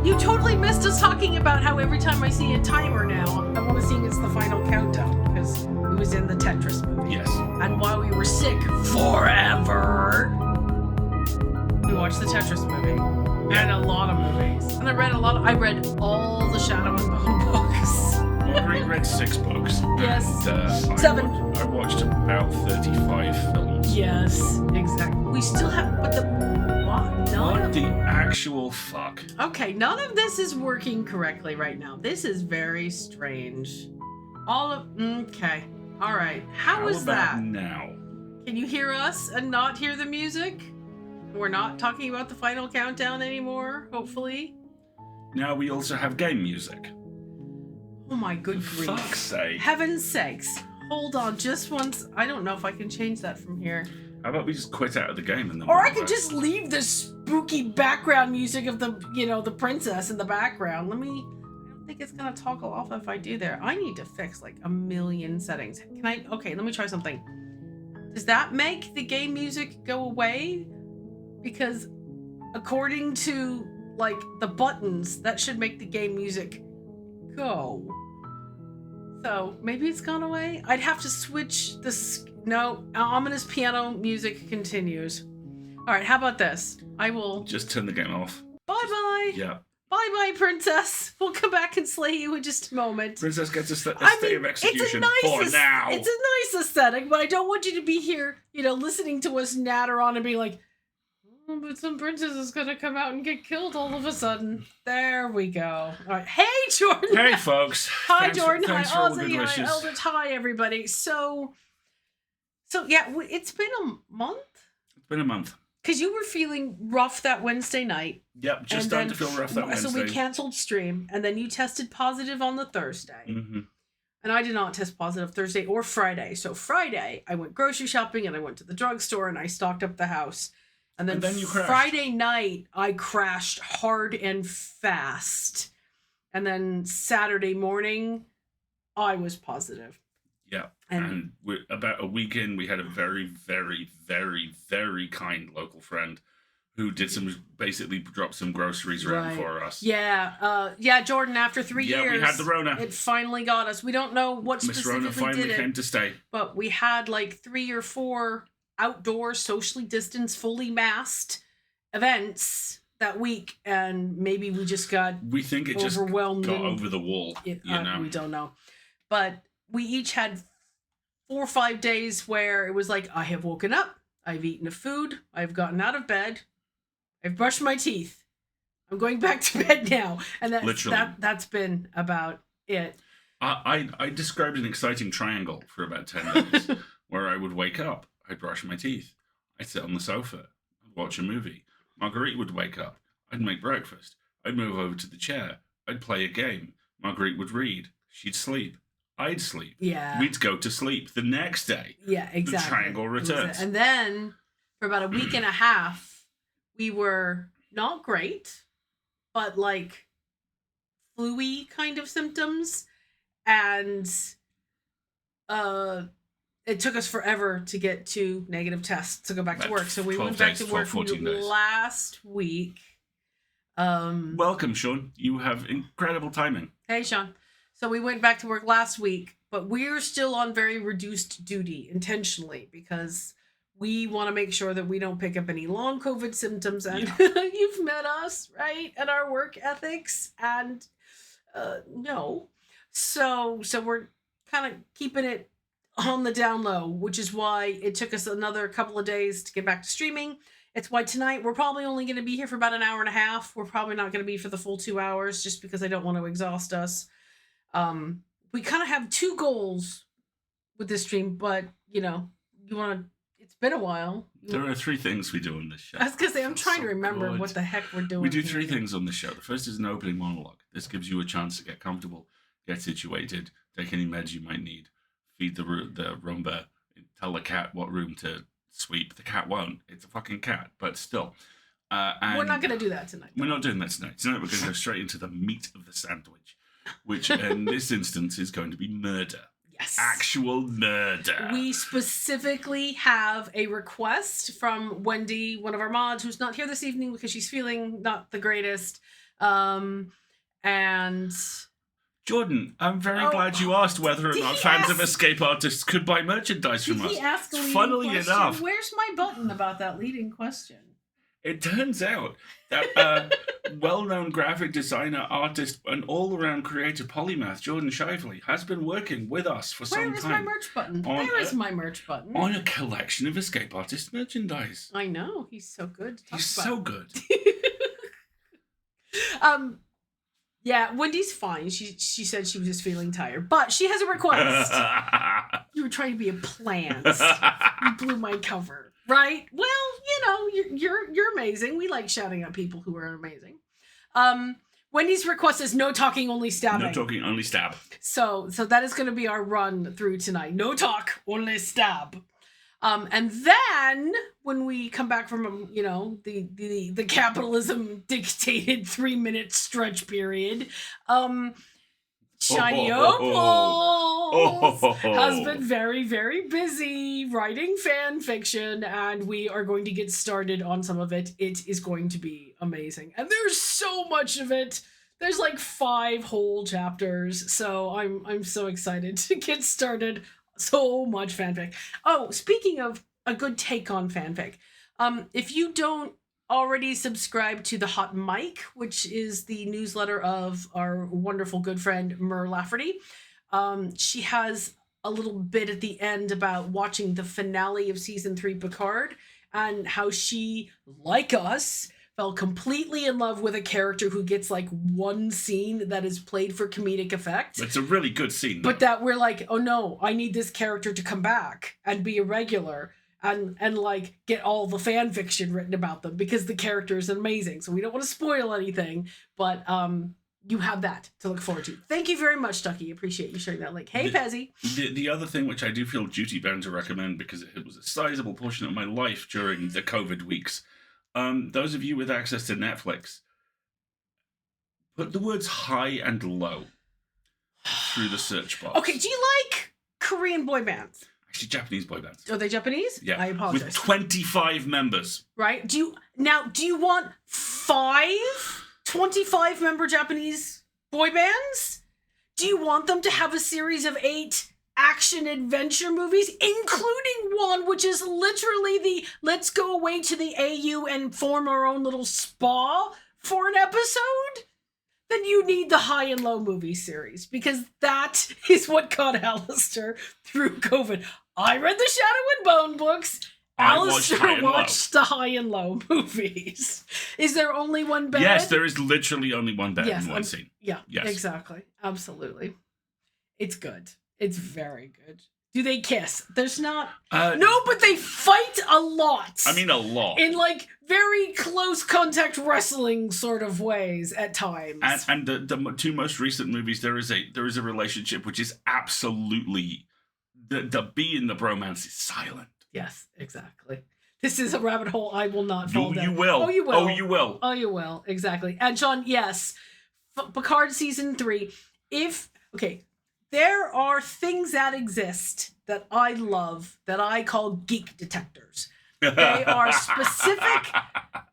You totally missed us talking about how every time I see a timer now, I want to see it's the final countdown because it was in the Tetris movie. Yes. And while we were sick forever, we watched the Tetris movie and a lot of movies. And I read all the Shadow and Bone books. Marguerite read 6 books. Yes. And, 7. I watched about 35 films. Yes, exactly. We still have, but the what? What the actual fuck? Okay, none of this is working correctly right now. This is very strange. Okay. All right. How is that? Now? Can you hear us and not hear the music? We're not talking about the final countdown anymore, hopefully. Now we also have game music. Oh my good For grief. fuck's sake. Heaven's sakes. Hold on just once. I don't know if I can change that from here. How about we just quit out of the game and then Or we'll I could just leave the spooky background music of the, the princess in the background. I don't think it's gonna toggle off if I do there. I need to fix like a million settings. Okay, let me try something. Does that make the game music go away? Because according to like the buttons, that should make the game music go. So maybe it's gone away. I'd have to switch this. No, ominous piano music continues. All right, how about this? I will just turn the game off. Bye-bye. Yeah. Bye-bye, princess. We'll come back and slay you in just a moment. Princess gets a state of execution for now. It's a nice aesthetic, but I don't want you to be here, listening to us natter on and be like, oh, but some princess is going to come out and get killed all of a sudden. There we go. All right. Hey, Jordan. Hey, folks. Hi, Jordan. Thanks Hi, for all the Ozzy. good Hi, wishes. Eldritch. Hi, everybody. So yeah, it's been a month. It's been a month. Because you were feeling rough that Wednesday night. Yep, just starting to feel rough that Wednesday. So we canceled stream, and then you tested positive on the Thursday. Mm-hmm. And I did not test positive Thursday or Friday. So Friday, I went grocery shopping, and I went to the drugstore, and I stocked up the house. And then you crashed. Friday night, I crashed hard and fast. And then Saturday morning, I was positive. Yeah. And about a week in, we had a very, very, very, very kind local friend who did basically dropped some groceries around for us. Yeah. Jordan, after 3 years. Yeah, we had the Rona. It finally got us. We don't know what specifically Miss Rona finally did it. came to stay. But we had like 3 or 4 outdoor, socially distanced, fully masked events that week, and maybe we just got we think it overwhelmed just got over the wall. We don't know, but we each had 4 or 5 days where it was like, I have woken up, I've eaten a food, I've gotten out of bed, I've brushed my teeth, I'm going back to bed now, and that's been about it. I described an exciting triangle for about 10 days where I would wake up, I'd brush my teeth, I'd sit on the sofa, I'd watch a movie. Marguerite would wake up, I'd make breakfast, I'd move over to the chair, I'd play a game, Marguerite would read, she'd sleep, I'd sleep. Yeah. We'd go to sleep the next day. Yeah, exactly. The triangle returns. And then for about a week and a half, we were not great, but like flu-y kind of symptoms. And it took us forever to get to negative tests to go back to work. So we went back to work 14 days. last week. Welcome, Sean. You have incredible timing. Hey, Sean. So we went back to work last week, but we're still on very reduced duty intentionally because we want to make sure that we don't pick up any long COVID symptoms. And you've met us, right? And our work ethics. And no. So we're kind of keeping it on the down low, which is why it took us another couple of days to get back to streaming. It's why tonight we're probably only going to be here for about an hour and a half. We're probably not going to be for the full 2 hours just because I don't want to exhaust us. We kind of have 2 goals with this stream, but it's been a while. There are 3 things we do on this show. I was going to say, I'm trying to remember what the heck we're doing. We do 3 things on this show. The first is an opening monologue. This gives you a chance to get comfortable, get situated, take any meds you might need, feed the Roomba, tell the cat what room to sweep. The cat won't. It's a fucking cat, but still. And we're not going to do that tonight. We're not doing that tonight. Tonight we're going to go straight into the meat of the sandwich, which in this instance is going to be murder. Yes. Actual murder. We specifically have a request from Wendy, one of our mods, who's not here this evening because she's feeling not the greatest. And Jordan, I'm very glad you asked whether or not fans of Escape Artists could buy merchandise from us. Did he ask a leading Funnily question? enough, Where's my button about that leading question? it turns out that well-known graphic designer, artist, and all-around creative polymath Jordan Shively has been working with us for some time. Where is my merch button? There is my merch button. On a collection of Escape Artist merchandise. I know. He's so good. He's so good. Yeah, Wendy's fine. She said she was just feeling tired, but she has a request. You were trying to be a plant. You blew my cover, right? Well, you're amazing. We like shouting at people who are amazing. Wendy's request is no talking, only stabbing. No talking, only stab. So that is going to be our run through tonight. No talk, only stab. And then when we come back from, the capitalism dictated 3-minute stretch period, Shiny Opals has been very, very busy writing fan fiction, and we are going to get started on some of it. It is going to be amazing. And there's so much of it. There's like 5 whole chapters. So I'm so excited to get started. So much fanfic. Oh, speaking of a good take on fanfic, if you don't already subscribe to the Hot Mic, which is the newsletter of our wonderful good friend Mer Lafferty, she has a little bit at the end about watching the finale of season 3 Picard and how she, like us, fell completely in love with a character who gets like one scene that is played for comedic effect. It's a really good scene, though. But that we're like, oh no, I need this character to come back and be a regular and like get all the fan fiction written about them because the character is amazing. So we don't want to spoil anything, but you have that to look forward to. Thank you very much, Ducky. Appreciate you sharing that link. Hey, Pezzy. The other thing which I do feel duty bound to recommend because it was a sizable portion of my life during the COVID weeks. Those of you with access to Netflix, put the words high and low through the search box. Okay, do you like Korean boy bands? Actually, Japanese boy bands. Are they Japanese? Yeah. I apologize. With 25 members. Right? Do you want 5 25-member Japanese boy bands? Do you want them to have a series of 8 action-adventure movies, including one which is literally the let's go away to the AU and form our own little spa for an episode? Then you need the high and low movie series, because that is what got Alistair through COVID. I read the Shadow and Bone books. Alistair watched the high and low movies. Is there only one bed? Yes, there is literally only one bed in one scene. Yeah, yes. Exactly. Absolutely. It's good. It's very good. Do they kiss? There's not... no, but they fight a lot. I mean, a lot. In, like, very close contact wrestling sort of ways at times. And the 2 most recent movies, there is a relationship which is absolutely... The B in the bromance is silent. Yes, exactly. This is a rabbit hole I will not fall down. You will. Oh, you will. Oh, you will. Oh, you will. Exactly. And Sean, yes, Picard season 3. There are things that exist that I love that I call geek detectors. They are specific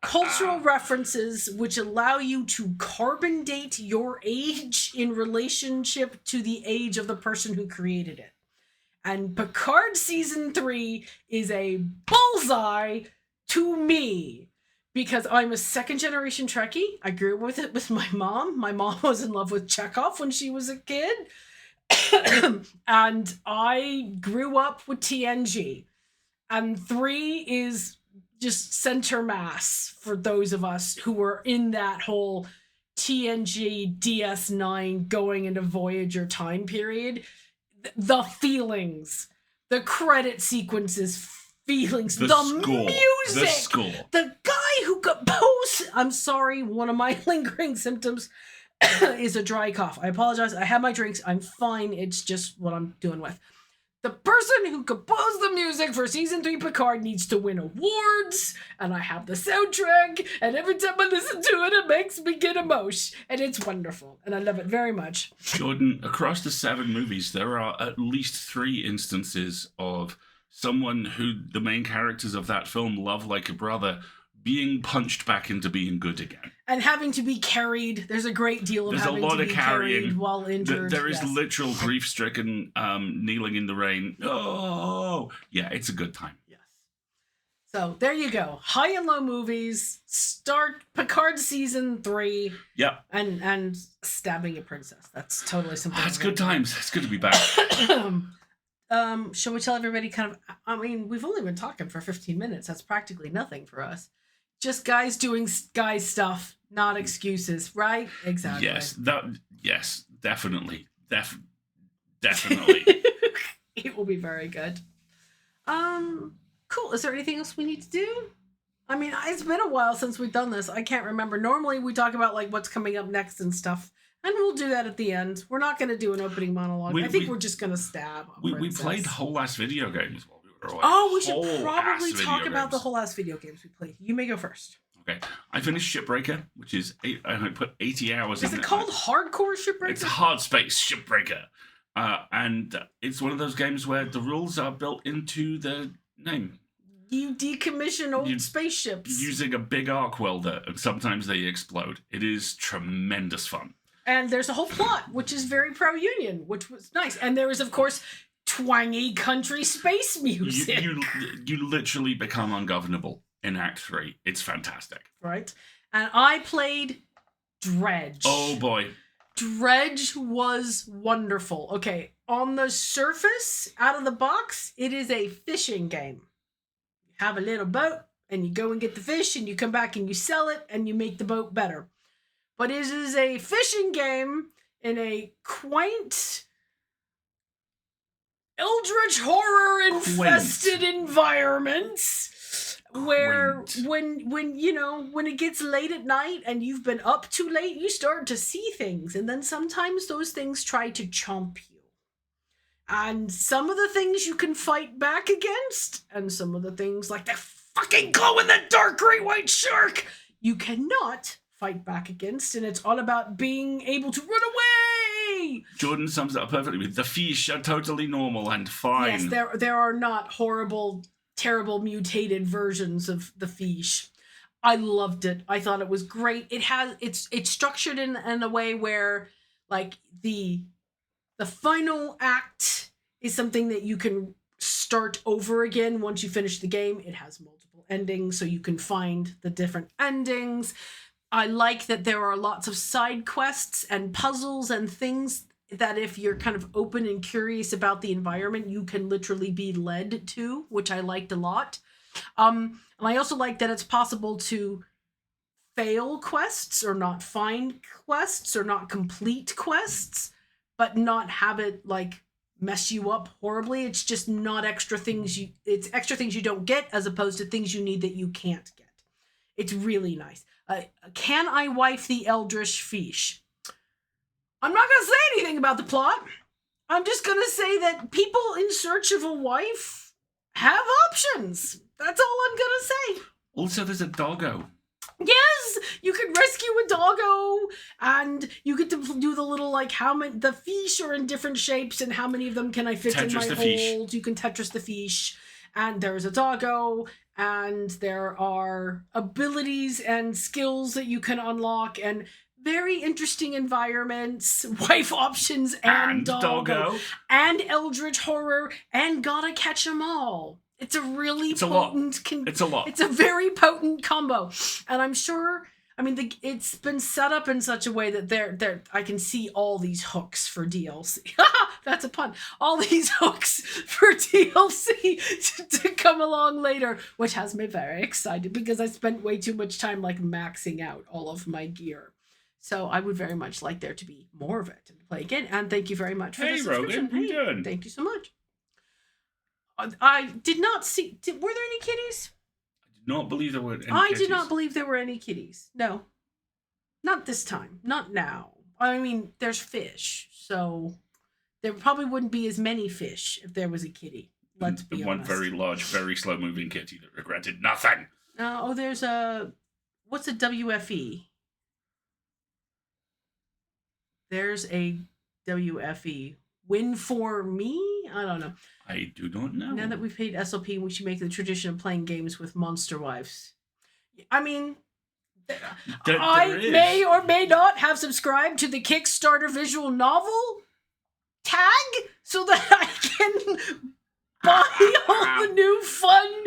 cultural references which allow you to carbon date your age in relationship to the age of the person who created it. And Picard season 3 is a bullseye to me because I'm a 2nd-generation Trekkie. I grew up with it with my mom. My mom was in love with Chekhov when she was a kid. And I grew up with TNG. And 3 is just center mass for those of us who were in that whole TNG DS9 going into Voyager time period. The feelings, the credit sequences, feelings, the score, music, the score. The guy who composed... I'm sorry, one of my lingering symptoms is a dry cough. I apologize. I have my drinks. I'm fine. It's just what I'm dealing with. The person who composed the music for season 3 Picard needs to win awards, and I have the soundtrack, and every time I listen to it, it makes me get emotion, and it's wonderful, and I love it very much. Jordan, across the 7 movies, there are at least 3 instances of someone who the main characters of that film love like a brother being punched back into being good again. And having to be carried. There's a great deal of having to be carried while injured. There is literal grief-stricken kneeling in the rain. Oh, yeah, it's a good time. Yes. So there you go. High and low movies. Start Picard season 3. Yep. And stabbing a princess. That's totally something. It's good times. It's good to be back. Shall we tell everybody kind of, I mean, we've only been talking for 15 minutes. That's practically nothing for us. Just guys doing guy stuff, not excuses, right? Exactly. Yes, definitely. Definitely. It will be very good. Cool. Is there anything else we need to do? I mean, it's been a while since we've done this. I can't remember. Normally we talk about like what's coming up next and stuff. And we'll do that at the end. We're not going to do an opening monologue. I think we're just going to stab. We played whole ass video games while we were away. Oh, we should probably talk about the whole ass video games we played. You may go first. Okay. I finished Shipbreaker, which is I put 80 hours in it. Is it called Hardcore Shipbreaker? It's Hard Space Shipbreaker. And it's one of those games where the rules are built into the name. You decommission old spaceships. Using a big arc welder, and sometimes they explode. It is tremendous fun. And there's a whole plot, which is very pro-union, which was nice. And there is, of course, twangy country space music. You literally become ungovernable in Act 3. It's fantastic. Right. And I played Dredge. Oh, boy. Dredge was wonderful. Okay, on the surface, out of the box, it is a fishing game. You have a little boat, and you go and get the fish, and you come back and you sell it, and you make the boat better. But it is a fishing game in a quaint, eldritch horror-infested environment where when it gets late at night and you've been up too late, you start to see things. And then sometimes those things try to chomp you. And some of the things you can fight back against, and some of the things like the fucking glow-in-the-dark great white shark, you cannot fight back against, and it's all about being able to run away. Jordan sums it up perfectly with the fish are totally normal and fine. Yes, there are not horrible, terrible mutated versions of the fish. I loved it. I thought it was great. It's structured in a way where like the final act is something that you can start over again once you finish the game. It has multiple endings, so you can find the different endings. I like that there are lots of side quests and puzzles and things that if you're kind of open and curious about the environment, you can literally be led to, which I liked a lot. And I also like that it's possible to fail quests or not find quests or not complete quests, but not have it like mess you up horribly. It's just not extra things it's extra things you don't get as opposed to things you need that you can't get. It's really nice. Can I wife the Eldritch Fish? I'm not going to say anything about the plot. I'm just going to say that people in search of a wife have options. That's all I'm going to say. Also, there's a doggo. Yes, you can rescue a doggo, and you get to do the little like how many the fish are in different shapes, and how many of them can I fit in my hold? You can Tetris the fish, and there's a doggo. And there are abilities and skills that you can unlock and very interesting environments, wife options and doggo. And eldritch horror and gotta catch 'em all. It's a really potent... It's a lot. It's a very potent combo. And I'm sure... I mean, it's been set up in such a way that I can see all these hooks for DLC. That's a pun. All these hooks for DLC to come along later, which has me very excited because I spent way too much time like maxing out all of my gear. So I would very much like there to be more of it and play again. And thank you very much for the subscription. Rogan, how you doing? Thank you so much. I did not see... were there any kitties? Not believe there were any I do not believe there were any kitties. No. Not this time. Not now. I mean, there's fish, so there probably wouldn't be as many fish if there was a kitty. Let's be one honest. very large, very slow-moving kitty that regretted nothing. There's what's a WFE? There's a WFE. Win for me? I don't know. I do not know. Now that we've paid SOP, we should make the tradition of playing games with monster wives. I mean, I may or may not have subscribed to the Kickstarter visual novel tag so that I can buy all the new fun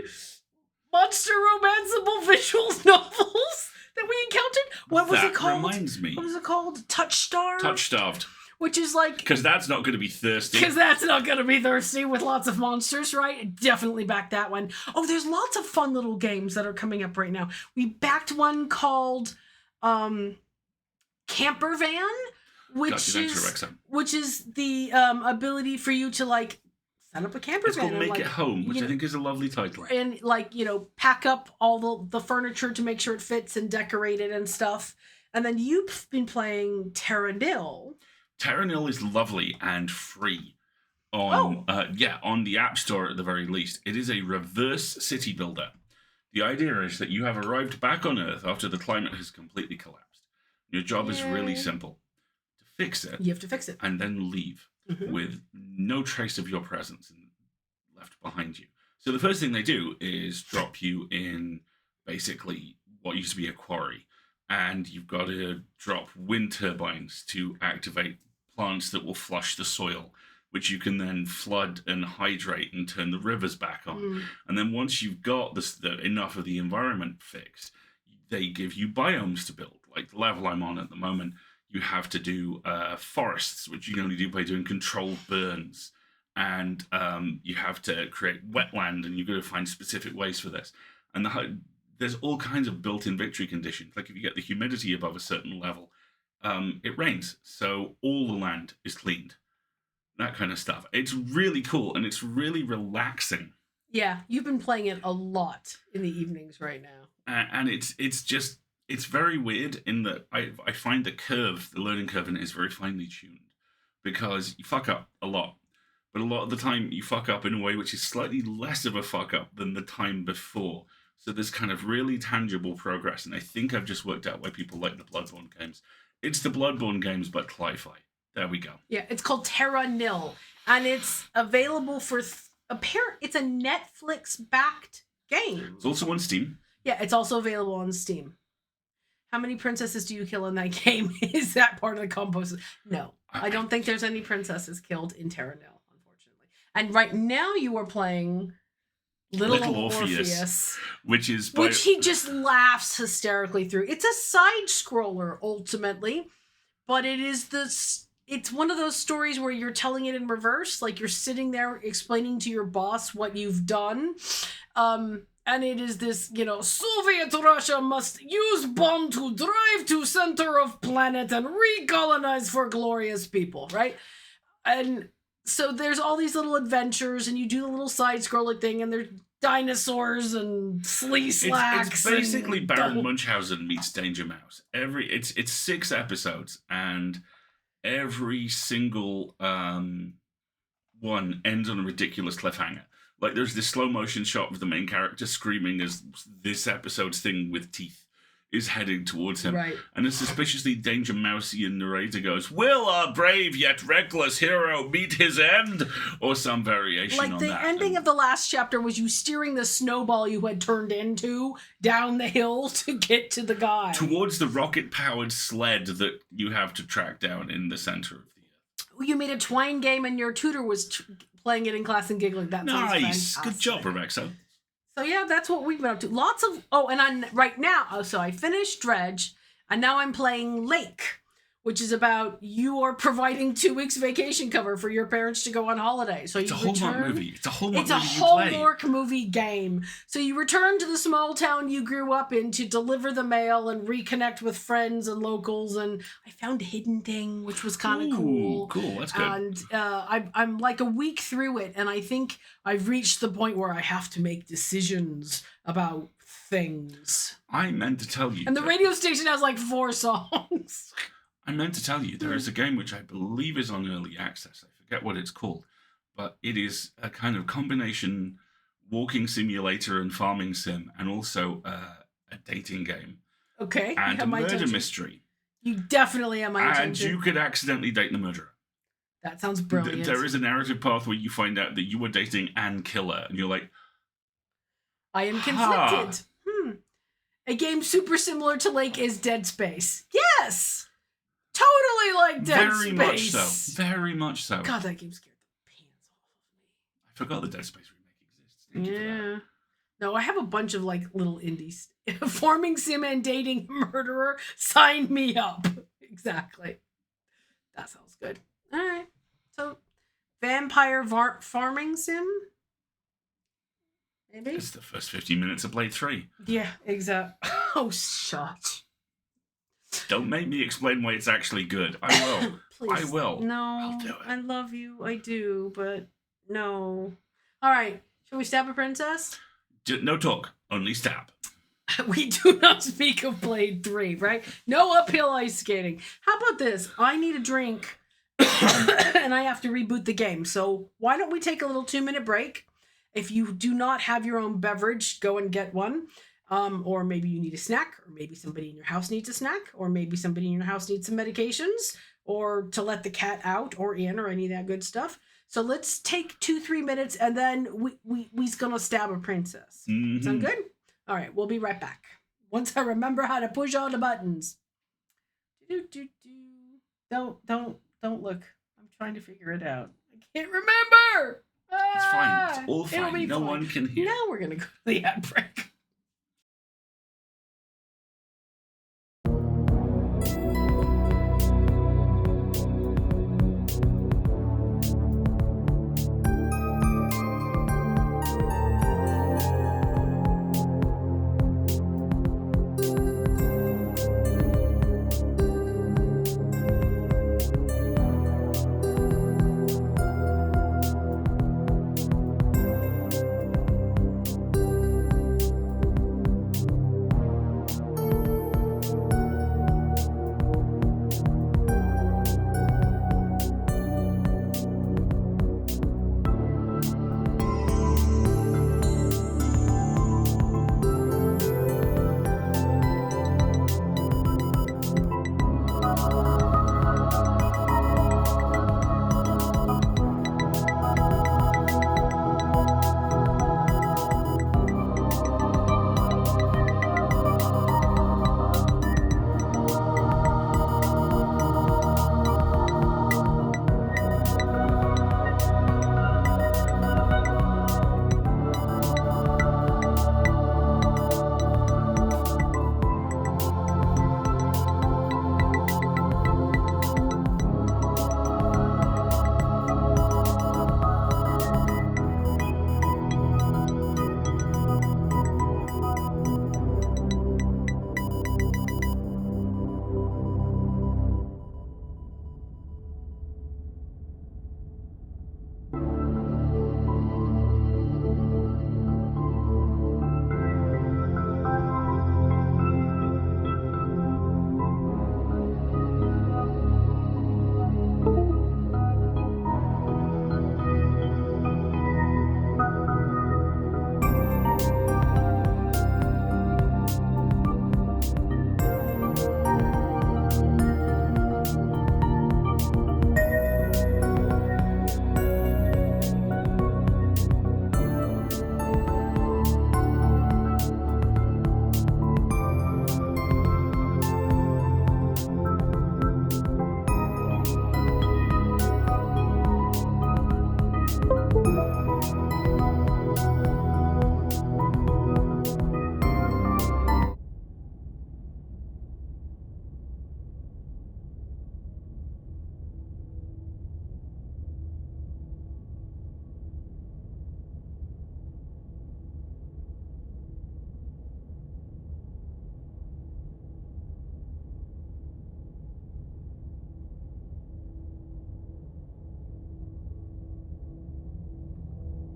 monster romanceable visual novels that we encountered. What was it called? Reminds me. What was it called? Touch-Starved? Touch-Starved. Which is like... Because that's not going to be thirsty. Because that's not going to be thirsty with lots of monsters, right? Definitely back that one. Oh, there's lots of fun little games that are coming up right now. We backed one called Camper Van, which is the ability for you to like set up a camper van. It's called Make It Home, which I think is a lovely title. And like, pack up all the furniture to make sure it fits and decorate it and stuff. And then you've been playing Terra Nil. Terra Nil is lovely and free on the App Store at the very least. It is a reverse city builder. The idea is that you have arrived back on Earth after the climate has completely collapsed. Your job is really simple. To fix it. You have to fix it. And then leave with no trace of your presence left behind you. So the first thing they do is drop you in basically what used to be a quarry. And you've got to drop wind turbines to activate plants that will flush the soil, which you can then flood and hydrate and turn the rivers back on. And then once you've got enough of the environment fixed, they give you biomes to build. Like the level I'm on at the moment, you have to do forests, which you can only do by doing controlled burns. And you have to create wetland, and you've got to find specific ways for this. And there's all kinds of built-in victory conditions. Like if you get the humidity above a certain level, it rains. So all the land is cleaned. That kind of stuff. It's really cool, and it's really relaxing. Yeah, you've been playing it a lot in the evenings right now. And it's very weird in that I find the learning curve in it is very finely tuned. Because you fuck up a lot. But a lot of the time you fuck up in a way which is slightly less of a fuck up than the time before. So there's kind of really tangible progress, and I think I've just worked out why people like the Bloodborne games. It's the Bloodborne games, but Cli-Fi. There we go. Yeah, it's called Terra Nil, and it's available for it's a Netflix-backed game. It's also on Steam. Yeah, it's also available on Steam. How many princesses do you kill in that game? Is that part of the compost? No, I don't think there's any princesses killed in Terra Nil, unfortunately. And right now you are playing Little Orpheus, which he just laughs hysterically through. It's a side scroller ultimately, but it's one of those stories where you're telling it in reverse, like you're sitting there explaining to your boss what you've done. And it is this, Soviet Russia must use bomb to drive to center of planet and recolonize for glorious people, right? And so there's all these little adventures, and you do the little side-scrolling thing, and there's dinosaurs and flea slacks. It's basically Baron Munchausen meets Danger Mouse. It's 6 episodes, and every single one ends on a ridiculous cliffhanger. Like there's this slow motion shot of the main character screaming as this episode's thing with teeth is heading towards him. Right. And a suspiciously Danger Mouseian narrator goes, "Will our brave yet reckless hero meet his end?" Or some variation on that. Like the ending of the last chapter was you steering the snowball you had turned into down the hill to get to the guy. Towards the rocket-powered sled that you have to track down in the center of the earth. You made a twine game and your tutor was playing it in class and giggling. That sounds fantastic. Good job, Rebecca. So yeah, that's what we've been up to. Lots of right now. So I finished Dredge, and now I'm playing Lake, which is about you are providing 2 weeks vacation cover for your parents to go on holiday. So it's a Hallmark movie. It's a Hallmark movie. It's a Hallmark movie game. So you return to the small town you grew up in to deliver the mail and reconnect with friends and locals. And I found a hidden thing, which was kind of cool. Cool, that's good. And I'm like a week through it, and I think I've reached the point where I have to make decisions about things. I meant to tell you. And the radio station has like 4 songs. I meant to tell you, there is a game which I believe is on early access. I forget what it's called, but it is a kind of combination walking simulator and farming sim, and also a dating game Okay. You and have a my murder attention. mystery. You definitely have my And attention. you could accidentally date the murderer. That sounds brilliant. There is a narrative path where you find out that you were dating and killer, and you're like, I am conflicted. A game super similar to Lake is Dead Space. Yes! Totally like Dead Space. Very much so. Very much so. God, that game scared the pants off of me. I forgot the Dead Space remake exists. Thank you for that. Yeah. No, I have a bunch of like little indies. Farming sim and dating murderer. Sign me up. Exactly. That sounds good. All right. So, vampire farming sim? Maybe? It's the first 15 minutes of Blade 3. Yeah, exactly. Oh, shut. Don't make me explain why it's actually good. I will. Please. I will. No. I'll do it. I love you. I do, but no. All right. Shall we stab a princess? No talk. Only stab. We do not speak of Blade 3, right? No uphill ice skating. How about this? I need a drink and I have to reboot the game. So why don't we take a little 2-minute break? If you do not have your own beverage, go and get one. Or maybe you need a snack, or maybe somebody in your house needs a snack, or maybe somebody in your house needs some medications, or to let the cat out or in, or any of that good stuff. So let's take 2-3 minutes, and then we's gonna stab a princess. Mm-hmm. Sound good? All right, we'll be right back. Once I remember how to push all the buttons. Don't look. I'm trying to figure it out. I can't remember. It's fine. It's all It'll be fine. No fine. one can hear. Now we're gonna go to the ad break.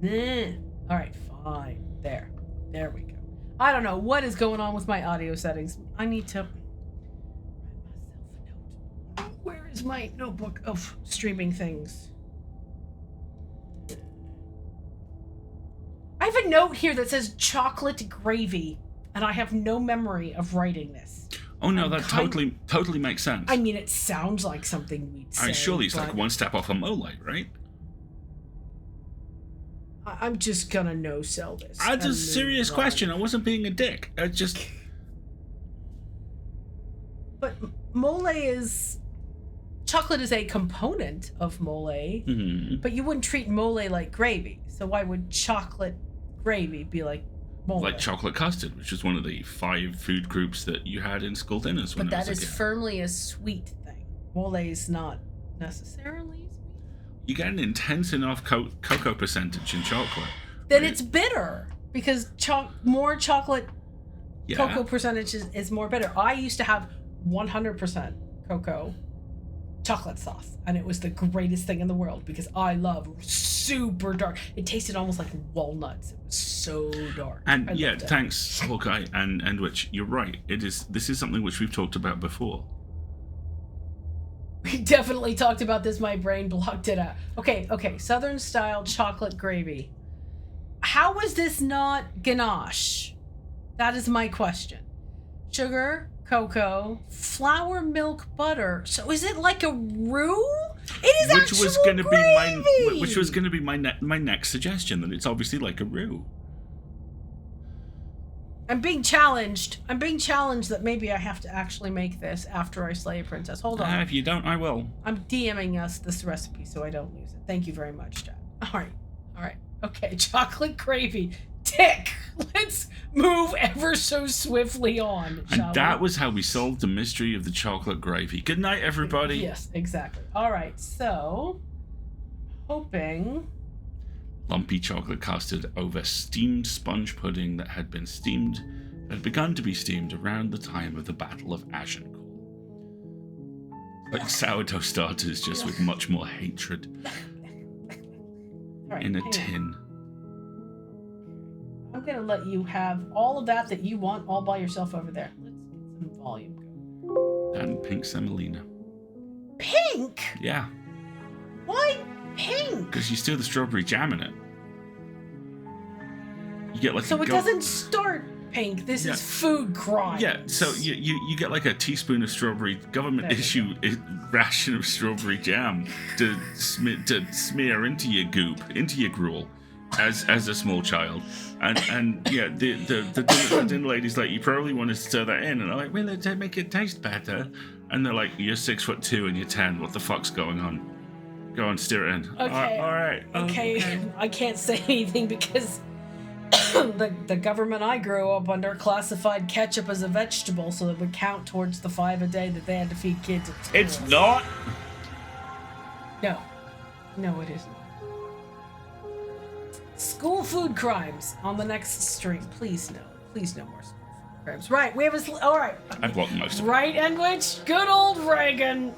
All right, fine. There we go. I don't know what is going on with my audio settings. I need to write myself a note. Where is my notebook of streaming things? note here that says chocolate gravy, and I have no memory of writing this. Oh no, that totally makes sense. I mean, it sounds like something we'd say. Surely it's like one step off a mole, right? I'm just gonna no-sell this. That's a serious question. I wasn't being a dick. But mole is... Chocolate is a component of mole, but you wouldn't treat mole like gravy. So why would chocolate gravy be like mole? Like chocolate custard, which is one of the 5 food groups that you had in school dinners when I was a kid. But that is firmly a sweet thing. Mole is not necessarily sweet. You get an intense enough cocoa percentage in chocolate. Then it's bitter, because more chocolate cocoa percentage is more bitter. I used to have 100% cocoa chocolate sauce, and it was the greatest thing in the world because I love super dark. It tasted almost like walnuts. It was so dark. And thanks Hawkeye and which you're right. This is something which we've talked about before. We definitely talked about this. My brain blocked it out. Okay. Southern style chocolate gravy. How is this not ganache? That is my question. Sugar, cocoa, flour, milk, butter. So is it like a roux? It is which was going to be which was going to be my next suggestion, that it's obviously like a roux. I'm being challenged that maybe I have to actually make this after I slay a princess. Hold on. If you don't, I will. I'm DMing us this recipe so I don't lose it. Thank you very much, Chad. All right. Okay, chocolate gravy. Tick. Let's move ever so swiftly on. And that was how we solved the mystery of the chocolate gravy. Good night, everybody. Yes, exactly. All right, so hoping lumpy chocolate custard over steamed sponge pudding that had begun to be steamed around the time of the Battle of Agincourt. Like sourdough starters, just with much more hatred. Right, in a tin. I'm gonna let you have all of that you want all by yourself over there. Let's get some volume going. And pink semolina. Pink? Yeah. Why pink? Because you stir the strawberry jam in it. You get like so it doesn't start pink. This is food crime. Yeah, so you get like a teaspoon of strawberry government issue ration of strawberry jam to smear into your goop, into your gruel, as a small child, and the dinner lady's like, you probably want to stir that in, and I'm like, well, it'll make it taste better, and they're like, you're 6'2" and you're 10. What the fuck's going on? Go on, stir it in. Okay. All right. Okay. I can't say anything because the government I grew up under classified ketchup as a vegetable, so it would count towards the 5 a day that they had to feed kids at school. It's not. No, it is not. School food crimes on the next stream. Please no more school food crimes. Right, we have all right. I've walked most of it. Right, and which good old Reagan.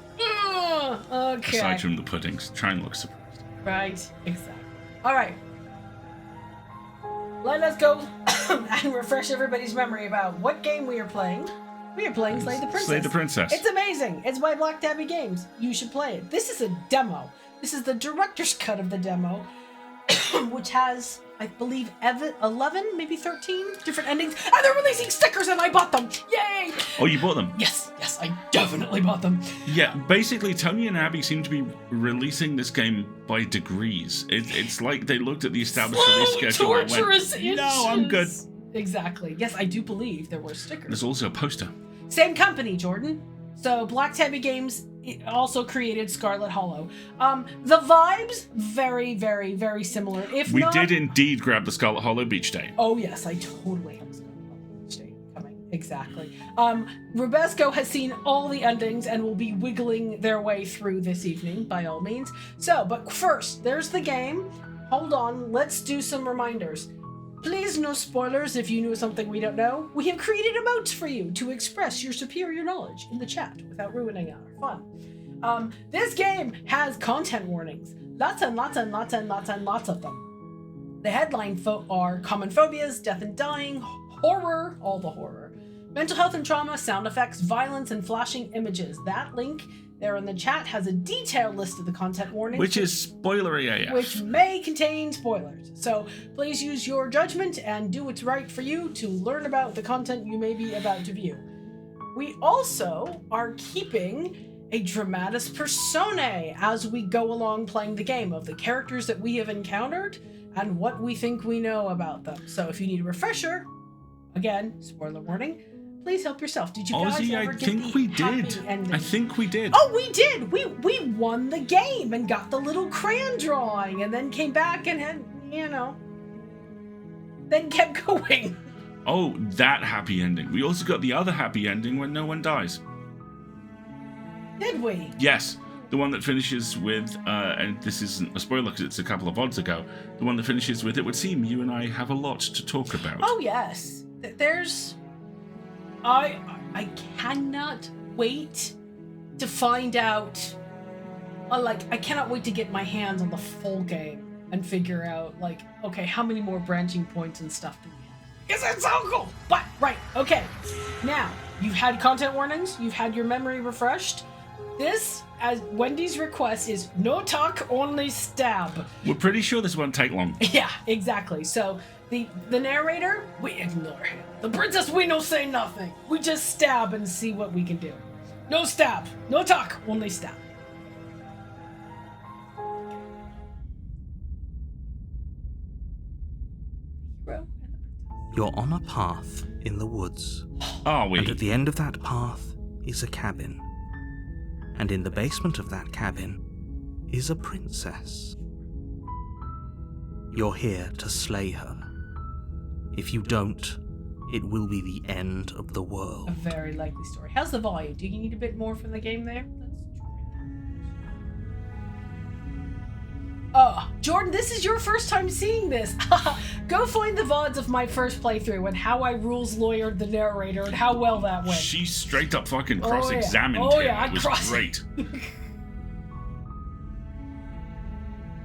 Okay. Aside from the puddings, try and look surprised. Right, exactly. All right. Let us go and refresh everybody's memory about what game we are playing. We are playing Slay the Princess. Slay the Princess. It's amazing. It's by Black Tabby Games. You should play it. This is a demo. This is the director's cut of the demo, which has, I believe, 11, maybe 13 different endings. And they're releasing stickers, and I bought them. Yay! Oh, you bought them? Yes, I definitely bought them. Yeah, basically, Tony and Abby seem to be releasing this game by degrees. It's like they looked at the established release schedule and went, no, I'm good. Exactly. Yes, I do believe there were stickers. There's also a poster. Same company, Jordan. So Black Tabby Games also created Scarlet Hollow. The vibes, very, very, very similar. We did indeed grab the Scarlet Hollow beach day. Oh yes, I totally have a Scarlet Hollow beach day coming. Exactly. Rubesco has seen all the endings and will be wiggling their way through this evening, by all means. So, but first, there's the game. Hold on, let's do some reminders. Please, no spoilers if you knew something we don't know. We have created emotes for you to express your superior knowledge in the chat without ruining our fun. This game has content warnings. Lots and lots and lots and lots and lots of them. The headline are common phobias, death and dying, horror, all the horror, mental health and trauma, sound effects, violence, and flashing images. That link there in the chat has a detailed list of the content warnings, Which is spoilery AF. which may contain spoilers. So please use your judgment and do what's right for you to learn about the content you may be about to view. We also are keeping a dramatis personae as we go along playing the game of the characters that we have encountered and what we think we know about them. So if you need a refresher, again, spoiler warning, please help yourself. Did you guys Ozzy, ever I get think the we happy did. ending? I think we did. Oh, we did. We won the game and got the little crayon drawing, and then came back and had, then kept going. Oh, that happy ending. We also got the other happy ending when no one dies. Did we? Yes, the one that finishes with, and this isn't a spoiler because it's a couple of VODs ago, the one that finishes with, it would seem you and I have a lot to talk about. Oh, yes. There's... I cannot wait to find out... I cannot wait to get my hands on the full game and figure out, okay, how many more branching points and stuff do we have? Because it's so cool! But, right, okay. Now, you've had content warnings, you've had your memory refreshed. This, as Wendy's request, is no talk, only stab. We're pretty sure this won't take long. Yeah, exactly. So the narrator, we ignore him. The princess, we no say nothing. We just stab and see what we can do. No stab, no talk, only stab. You're on a path in the woods. Are we? And at the end of that path is a cabin. And in the basement of that cabin is a princess. You're here to slay her. If you don't, it will be the end of the world. A very likely story. How's the volume? Do you need a bit more from the game there? Oh, Jordan, this is your first time seeing this. Go find the VODs of my first playthrough and how I rules lawyered the narrator and how well that went. She straight up fucking cross-examined Oh, him. yeah, It was great.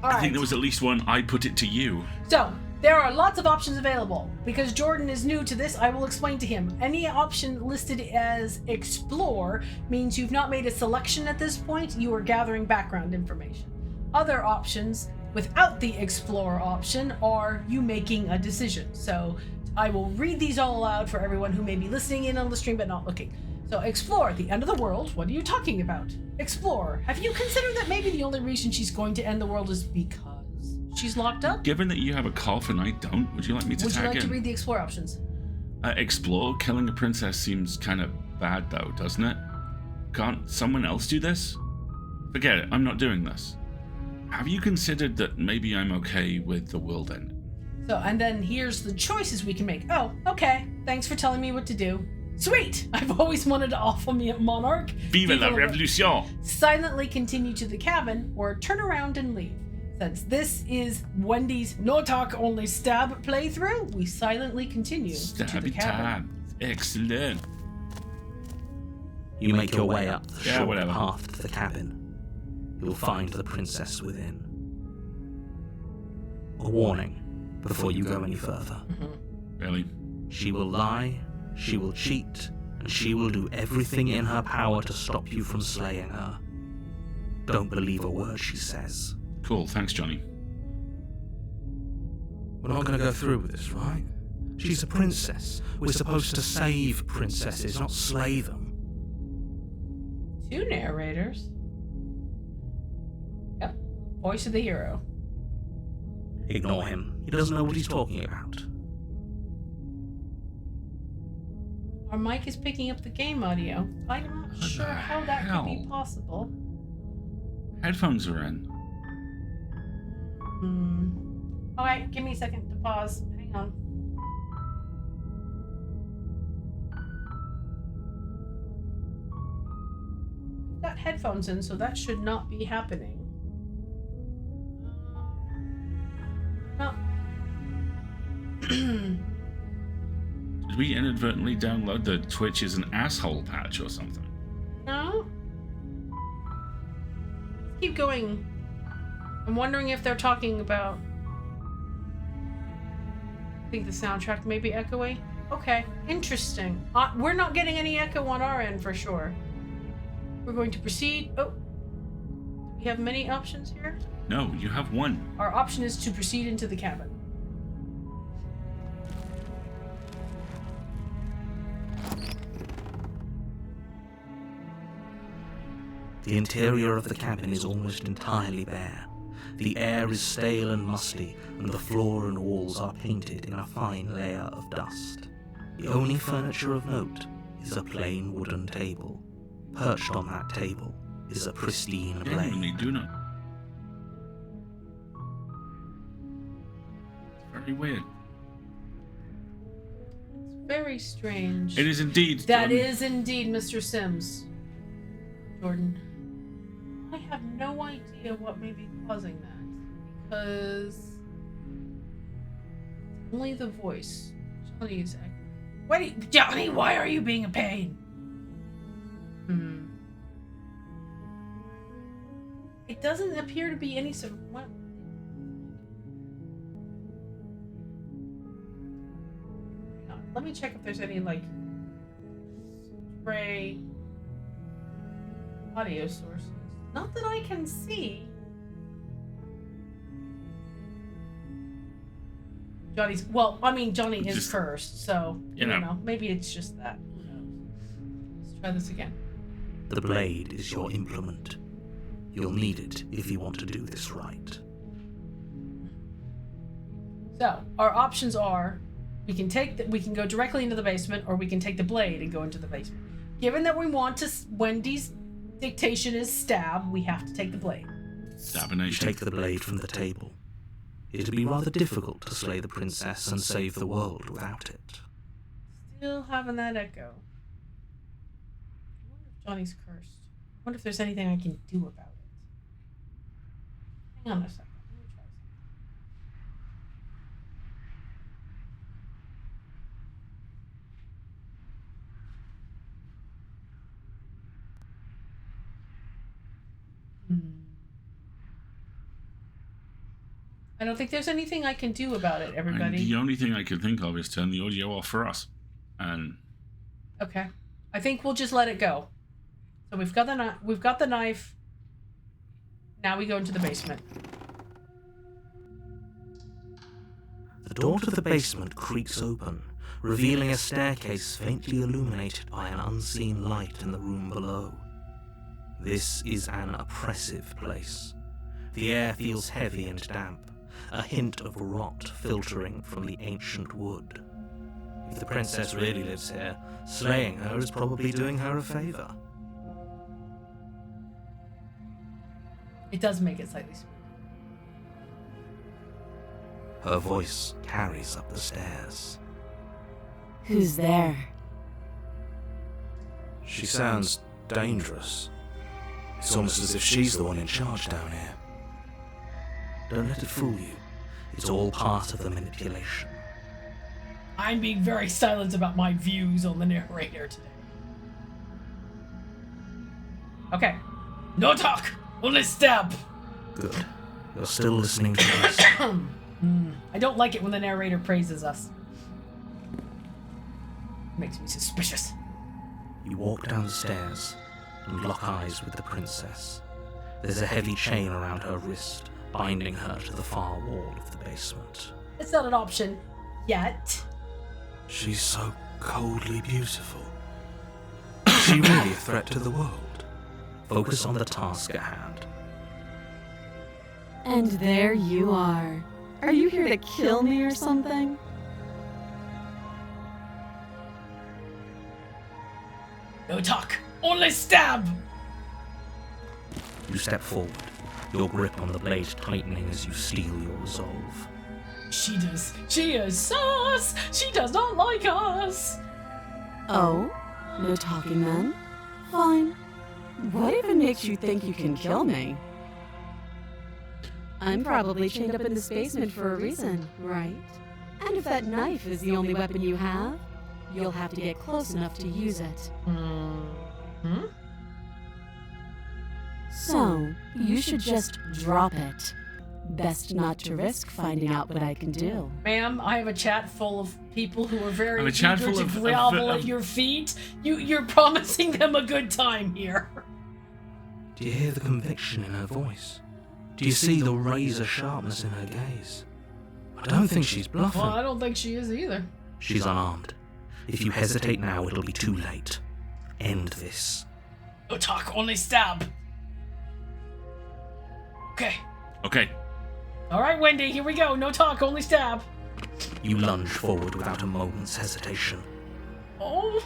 I think there was at least one, I put it to you. So, there are lots of options available. Because Jordan is new to this, I will explain to him. Any option listed as explore means you've not made a selection at this point, you are gathering background information. Other options without the explore option are you making a decision. So I will read these all aloud for everyone who may be listening in on the stream but not looking. So explore, the end of the world, what are you talking about? Explore, have you considered that maybe the only reason she's going to end the world is because she's locked up? Given that you have a cough and I don't, would you like me to Would tag you like in? to read the explore options? Explore, killing a princess seems kind of bad though, doesn't it? Can't someone else do this? Forget it, I'm not doing this. Have you considered that maybe I'm okay with the world ending? So, and then here's the choices we can make. Oh, okay. Thanks for telling me what to do. Sweet! I've always wanted to awful me at Monarch. Vive la Revolution! Silently continue to the cabin or turn around and leave. Since this is Wendy's no talk only stab playthrough, we silently continue to the Stabby cabin. time. Excellent. You make your way up the short whatever. path to the cabin. You'll find the princess within. A warning before you go any further. Really? She will lie, she will cheat, and she will do everything in her power to stop you from slaying her. Don't believe a word she says. Cool, thanks, Johnny. We're not going to go through with this, right? She's a princess. We're supposed to save princesses, not slay them. Two narrators. Yep. Voice of the hero. Ignore him. He doesn't know what he's talking about. Our mic is picking up the game audio. I'm not sure how that could be possible. Headphones are in. Alright, give me a second to pause. Hang on. I've got headphones in, so that should not be happening. No. Did we inadvertently download the Twitch is an asshole patch or something? No? Keep going. I'm wondering if they're talking about... I think the soundtrack may be echoey. Okay, interesting. We're not getting any echo on our end for sure. We're going to proceed. Oh, we have many options here. No, you have one. Our option is to proceed into the cabin. The interior of the cabin is almost entirely bare. The air is stale and musty, and the floor and walls are painted in a fine layer of dust. The only furniture of note is a plain wooden table. Perched on that table is a pristine Genuinely blade. do not. It's very weird. It's very strange. It is indeed. That is indeed Mr. Sims. Jordan. I have no idea what may be causing that. Because only the voice. Johnny's wait, Johnny, why are you being a pain? It doesn't appear to be any sort of what? Hang on, let me check if there's any like spray audio sources. Not that I can see. Johnny is Just, cursed, so you I don't know. know. Maybe it's just that. Who knows? Let's try this again. The blade is your implement. You'll need it if you want to do this right. So our options are: we can go directly into the basement, or we can take the blade and go into the basement. Given that we want to, Wendy's dictation is stab, we have to take the blade. You Stabination. take the blade from the table. It'd be rather difficult to slay the princess and save the world without it. Still having that echo. I wonder if Johnny's cursed. I wonder if there's anything I can do about it. Hang on a second. Let me try something. I don't think there's anything I can do about it, And everybody. the only thing I can think of is turn the audio off for us. And Okay. I think we'll just let it go. So we've got the knife. Now we go into the basement. The door to the basement creaks open, revealing a staircase faintly illuminated by an unseen light in the room below. This is an oppressive place. The air feels heavy and damp, a hint of rot filtering from the ancient wood. If the princess really lives here, slaying her is probably doing her a favor. It does make it slightly spooky. Her voice carries up the stairs. Who's there? She sounds dangerous. It's almost as if she's the one in charge down here. Don't let it fool you. It's all part of the manipulation. I'm being very silent about my views on the narrator today. Okay. No talk! Only stab! Good. You're still listening to us. I don't like it when the narrator praises us. Makes me suspicious. You walk down the stairs and lock eyes with the princess. There's a heavy chain around her wrist, binding her to the far wall of the basement. It's not an option yet. She's so coldly beautiful. Is she really a threat to the world? Focus on the task at hand. And there you are. Are you here to kill me or something? No talk! Only stab! You step forward, your grip on the blade tightening as you steel your resolve. She is sus! She does not like us! Oh? No talking then? Fine. What even makes you think you can kill me? I'm probably chained up in this basement for a reason, right? And if that knife is the only weapon you have, you'll have to get close enough to use it. Hmm? So, you should just drop it. Best not to risk finding out what I can do. Ma'am, I have a chat full of people who are very I have a chat eager full to of- grovel of- at your feet. You're promising them a good time here. Do you hear the conviction in her voice? Do you see the razor sharpness in her gaze? I don't think she's bluffing. Well, I don't think she is either. She's unarmed. If you hesitate now, it'll be too late. End this. No talk, only stab. Okay. Okay. All right, Wendy, here we go. No talk, only stab. You lunge forward without a moment's hesitation. Oh.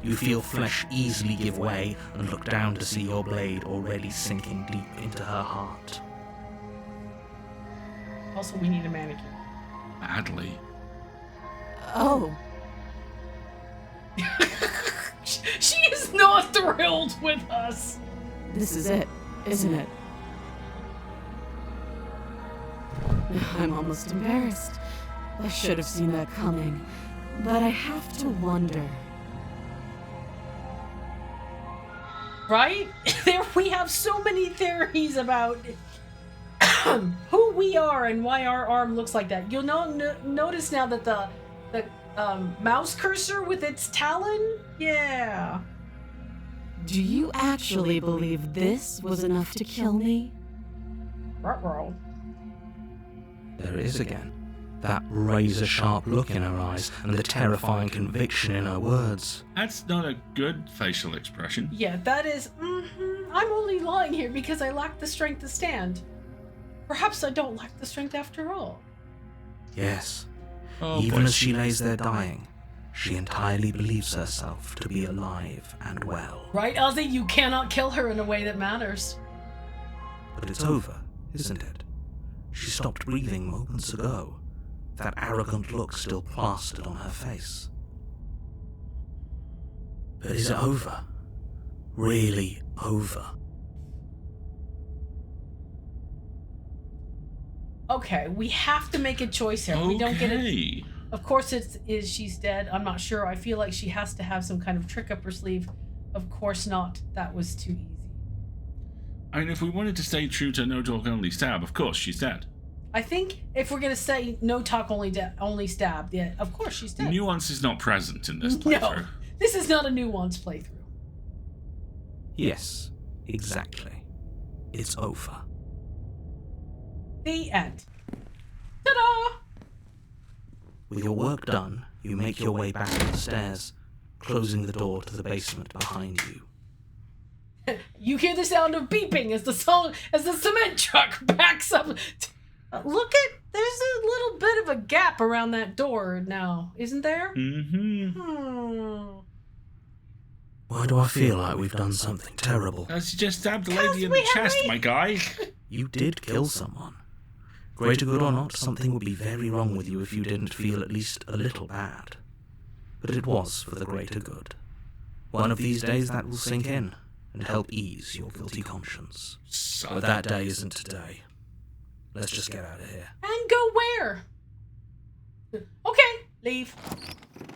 You feel flesh easily give way and look down to see your blade already sinking deep into her heart. Also, we need a manicure. Badly. Oh, She is not thrilled with us. this is it, isn't it? I'm almost embarrassed. I should have seen that coming. But I have to wonder. Right? There, we have so many theories about who we are and why our arm looks like that. You'll notice now that the mouse cursor with its talon? Yeah. Do you actually believe this was enough to kill me? Ruh-roh. There it is again. That razor-sharp look in her eyes and the terrifying conviction in her words. That's not a good facial expression. Yeah, that is. I'm only lying here because I lack the strength to stand. Perhaps I don't lack the strength after all. Yes. Oh, Even boy. as she lays there dying, she entirely believes herself to be alive and well. Right, Ozzy? You cannot kill her in a way that matters. But it's over, isn't it? She stopped breathing moments ago, that arrogant look still plastered on her face. But is it over? Really over? Okay, we have to make a choice here. We don't get it. Okay. Of course, she's dead. I'm not sure. I feel like she has to have some kind of trick up her sleeve. Of course not. That was too easy. I mean, if we wanted to stay true to no talk only stab, of course she's dead. I think if we're gonna say no talk only stab, yeah, of course she's dead. Nuance is not present in this playthrough. No, this is not a nuanced playthrough. Yes, exactly. It's over. The end. Ta-da! With your work done, you make your way back up the stairs, closing the door to the basement behind you. You hear the sound of beeping as the cement truck backs up. Look at, there's a little bit of a gap around that door now, isn't there? Mm-hmm. Why do I feel like we've done something terrible? As you just stabbed a 'Cause lady in we the have chest, we- my guy. You did kill someone. Greater good or not, something would be very wrong with you if you didn't feel at least a little bad. But it was for the greater good. One of these days that will sink in and help ease your guilty conscience. But that day isn't today. Let's just get out of here. And go where? Okay, leave.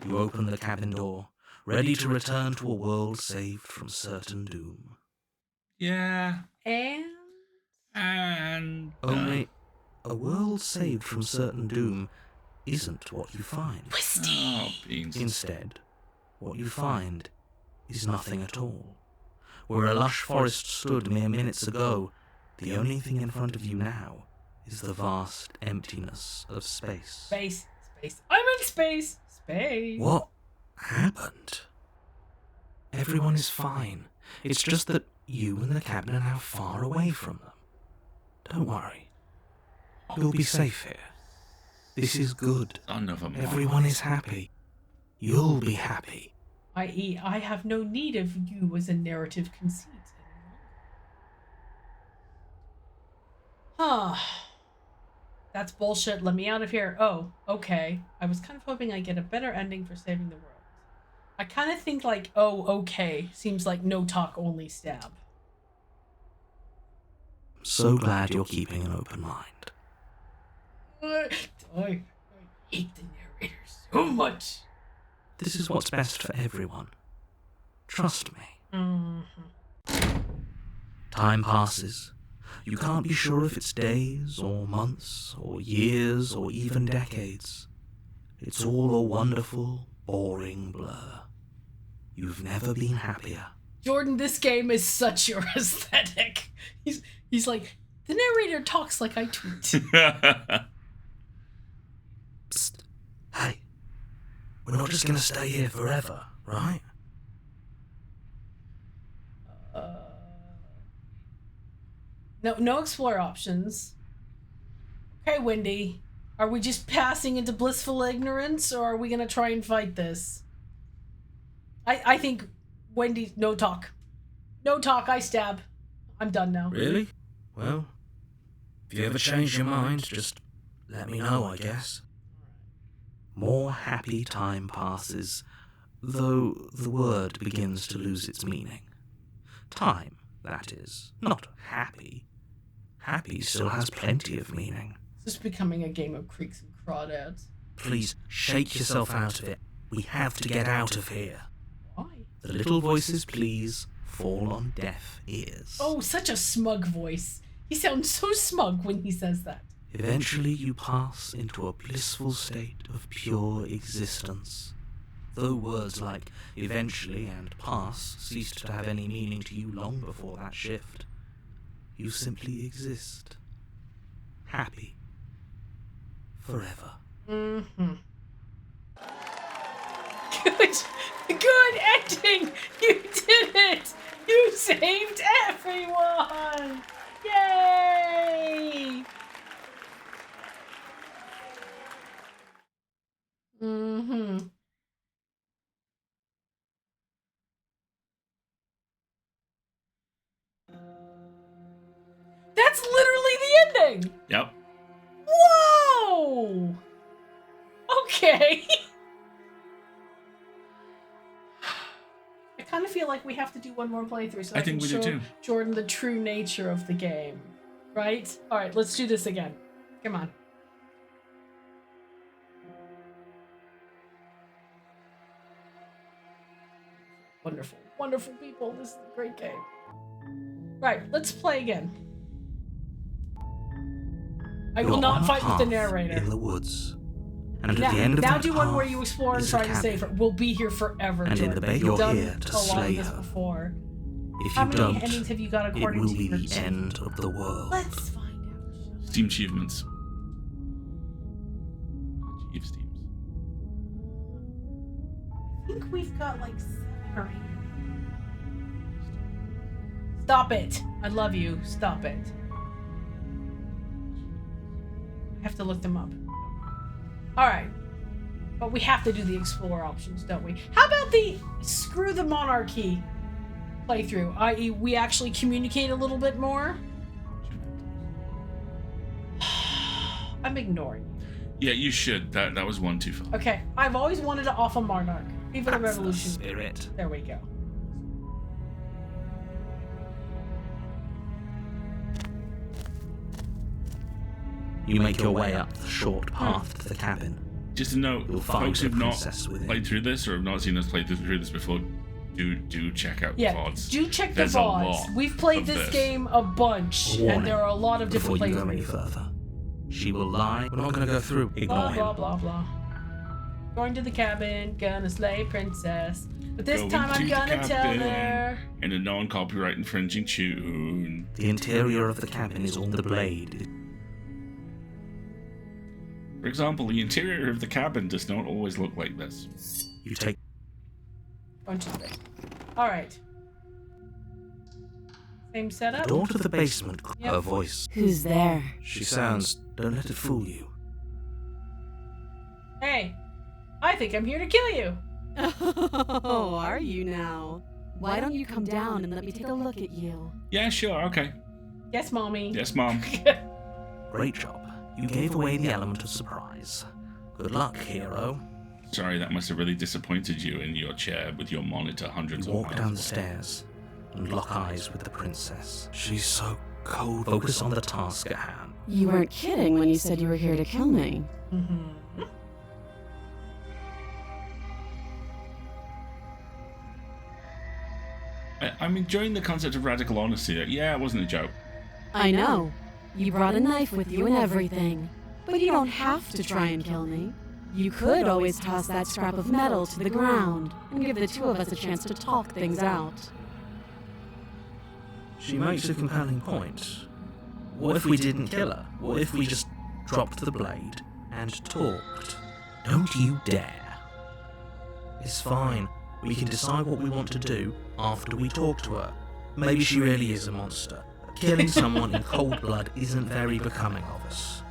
You open the cabin door, ready to return to a world saved from certain doom. Yeah. And And... Only, a world saved from certain doom isn't what you find. Oh, beans. Instead, what you find is nothing at all. Where a lush forest stood mere minutes ago, the only thing in front of you now is the vast emptiness of space. space. I'm in space. Space. What happened? Everyone is fine. It's just that you and the cabin are now far away from them. Don't worry. You'll be safe here. This is good. Son of a mother. Everyone is happy. You'll be happy. I.e., I have no need of you as a narrative conceit. That's bullshit. Let me out of here. Oh, okay. I was kind of hoping I'd get a better ending for saving the world. I kind of think like, oh, okay, seems like no talk, only stab. I'm so glad you're keeping an open mind. I hate the narrator so much. This is what's best for everyone. Trust me. Mm-hmm. Time passes. You can't be sure if it's days or months or years or even decades. It's all a wonderful, boring blur. You've never been happier Jordan, this game is such your aesthetic. He's like, the narrator talks like I tweet. Psst. Hey, we're not just gonna stay here forever, right? No explore options. Okay, Wendy. Are we just passing into blissful ignorance, or are we gonna try and fight this? I think Wendy, no talk. No talk, I stab. I'm done now. Really? Well, if you ever change your mind, just let me know, I guess. More happy time passes, though the word begins to lose its meaning. Time, that is, not happy. Happy still has plenty of meaning. This is becoming a game of creeks and crawdads. Please, shake yourself out of it. We have to get out of here. Why? The little voices, please, fall on deaf ears. Oh, such a smug voice. He sounds so smug when he says that. Eventually you pass into a blissful state of pure existence. Though words like eventually and pass ceased to have any meaning to you long before that shift, you simply exist. Happy. Forever. Mm-hmm. Good ending! You did it! You saved everyone! Yay! Mm-hmm. That's literally the ending! Yep. Whoa! Okay. I kind of feel like we have to do one more playthrough so I think can we do show too. Jordan the true nature of the game. Right? Alright, let's do this again. Come on. Wonderful, wonderful people. This is a great game. Right, let's play again. I will You're not on a fight with the path narrator. in the woods. And at Now, the end of now that do one where path you explore and is try a to save her. cabin. We'll be here forever, And in Jordan. the bed We've you're done here to a lot slay of this her. before. If How you many don't, endings have you got it according will to be your the end of the world. Let's find out. Steam achievements. Achieve Steams. I think we've got like 7 or 8. Stop it. I love you. Stop it. I have to look them up. Alright. But we have to do the explore options, don't we? How about the screw the monarchy playthrough? I.e., we actually communicate a little bit more? I'm ignoring you. Yeah, you should. That was one too far. Okay, I've always wanted to off a monarch. Viva the That's the revolution. spirit. There we go. You make your way up the short path to the cabin. Just to note, You'll find folks the who've not princess within. played through this or have not seen us play through this before, do check out the Yeah, VODs. do check the There's a VODs. lot We've played of this game a bunch, A warning and there are a lot of Before different you go any playthroughs. further, she will lie. We're not going to go through. Ignore Blah, him. blah, blah, blah. Going to the cabin, gonna slay princess. But this Going time to I'm the gonna tell cabin. her. In a non-copyright infringing tune. The interior of the cabin is on the blade. For example, the interior of the cabin does not always look like this. You take Bunch of things. Alright. Same the setup. door to the basement. Yep. Her voice. Who's there? She sounds. Don't let it fool you. Hey, I think I'm here to kill you. Oh, are you now? Why don't you come down and let me take a look at you? Yeah, sure, okay. Yes, mommy. Yes, Mom. Great job. You gave away the element of surprise. Good luck, hero. Sorry, that must have really disappointed you in your chair with your monitor hundreds You of walk miles down the away. stairs and lock eyes with the princess. She's so cold. Focus on the task at hand. You weren't kidding when you said you were here to kill me. Mm-hmm. I'm enjoying the concept of radical honesty. Yeah, it wasn't a joke. I know. You brought a knife with you and everything. But you don't have to try and kill me. You could always toss that scrap of metal to the ground and give the two of us a chance to talk things out. She makes a compelling point. What if we didn't kill her? What if we just dropped the blade and talked? Don't you dare. It's fine. We can decide what we want to do after we talk to her. Maybe she really is a monster. Killing someone in cold blood isn't very becoming of us.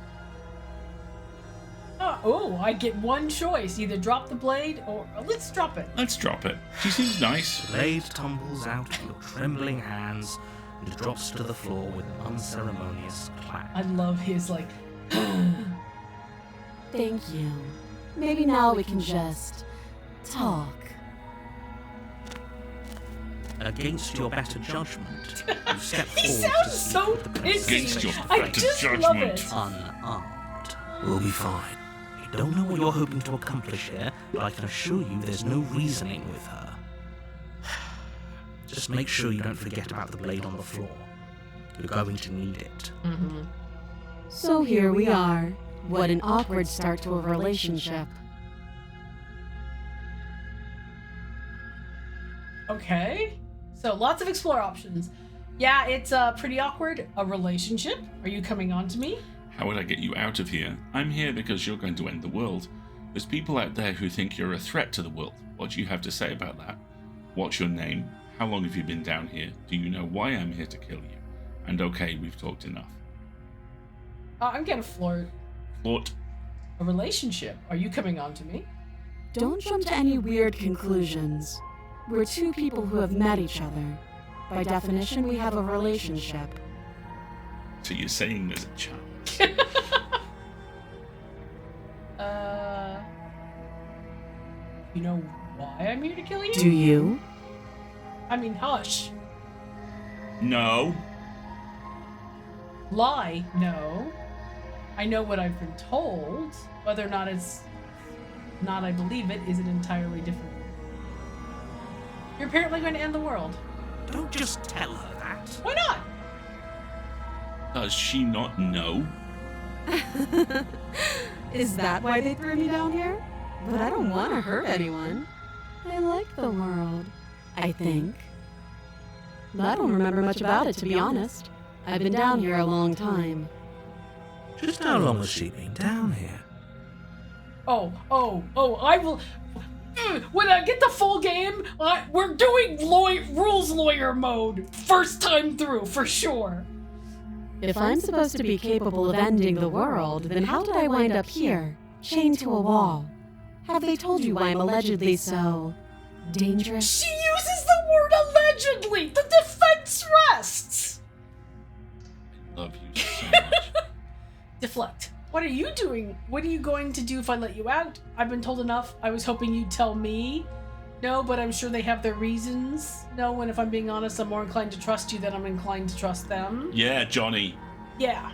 Oh, I get one choice. Either drop the blade or let's drop it. Let's drop it. She seems nice. The blade tumbles out of your trembling hands and drops to the floor with an unceremonious clap. I love his like. Thank you. Maybe now we can just talk. Against your better judgment, you step He forward to sounds speak so with the princess. Against your I better just love judgment. it. Unarmed. We'll be fine. I don't know what you're hoping to accomplish here, but I can assure you there's no reasoning with her. Just make sure you don't forget about the blade on the floor. You're going to need it. Mm-hmm. So here we are. What an awkward start to a relationship. Okay. So lots of explore options. Yeah, it's pretty awkward. A relationship? Are you coming on to me? How would I get you out of here? I'm here because you're going to end the world. There's people out there who think you're a threat to the world. What do you have to say about that? What's your name? How long have you been down here? Do you know why I'm here to kill you? And okay, we've talked enough. I'm gonna flirt. Flirt. A relationship? Are you coming on to me? Don't jump to any weird conclusions. We're two people who have met each other. By definition, we have a relationship. So you're saying there's a chance? You know why I'm here to kill you? Do you? I mean, hush. No. Lie? No. I know what I've been told. Whether or not it's not I believe it is an entirely different. You're apparently going to end the world. Don't just tell her that. Why not? Does she not know? Is that why they threw me down here? But I don't want to hurt anyone. I like the world, I think. But I don't remember much about it, to be honest. I've been down here a long time. Just how long has she been down here? Oh, I will. When I get the full game, we're doing rules lawyer mode. First time through, for sure. If I'm supposed to be capable of ending the world, then how did I wind up here, chained to a wall? Have they told you why I'm allegedly so dangerous? She uses the word allegedly. The defense rests. I love you so much. Deflect. What are you doing? What are you going to do if I let you out? I've been told enough. I was hoping you'd tell me. No, but I'm sure they have their reasons. No, and if I'm being honest, I'm more inclined to trust you than I'm inclined to trust them. Yeah, Johnny. Yeah.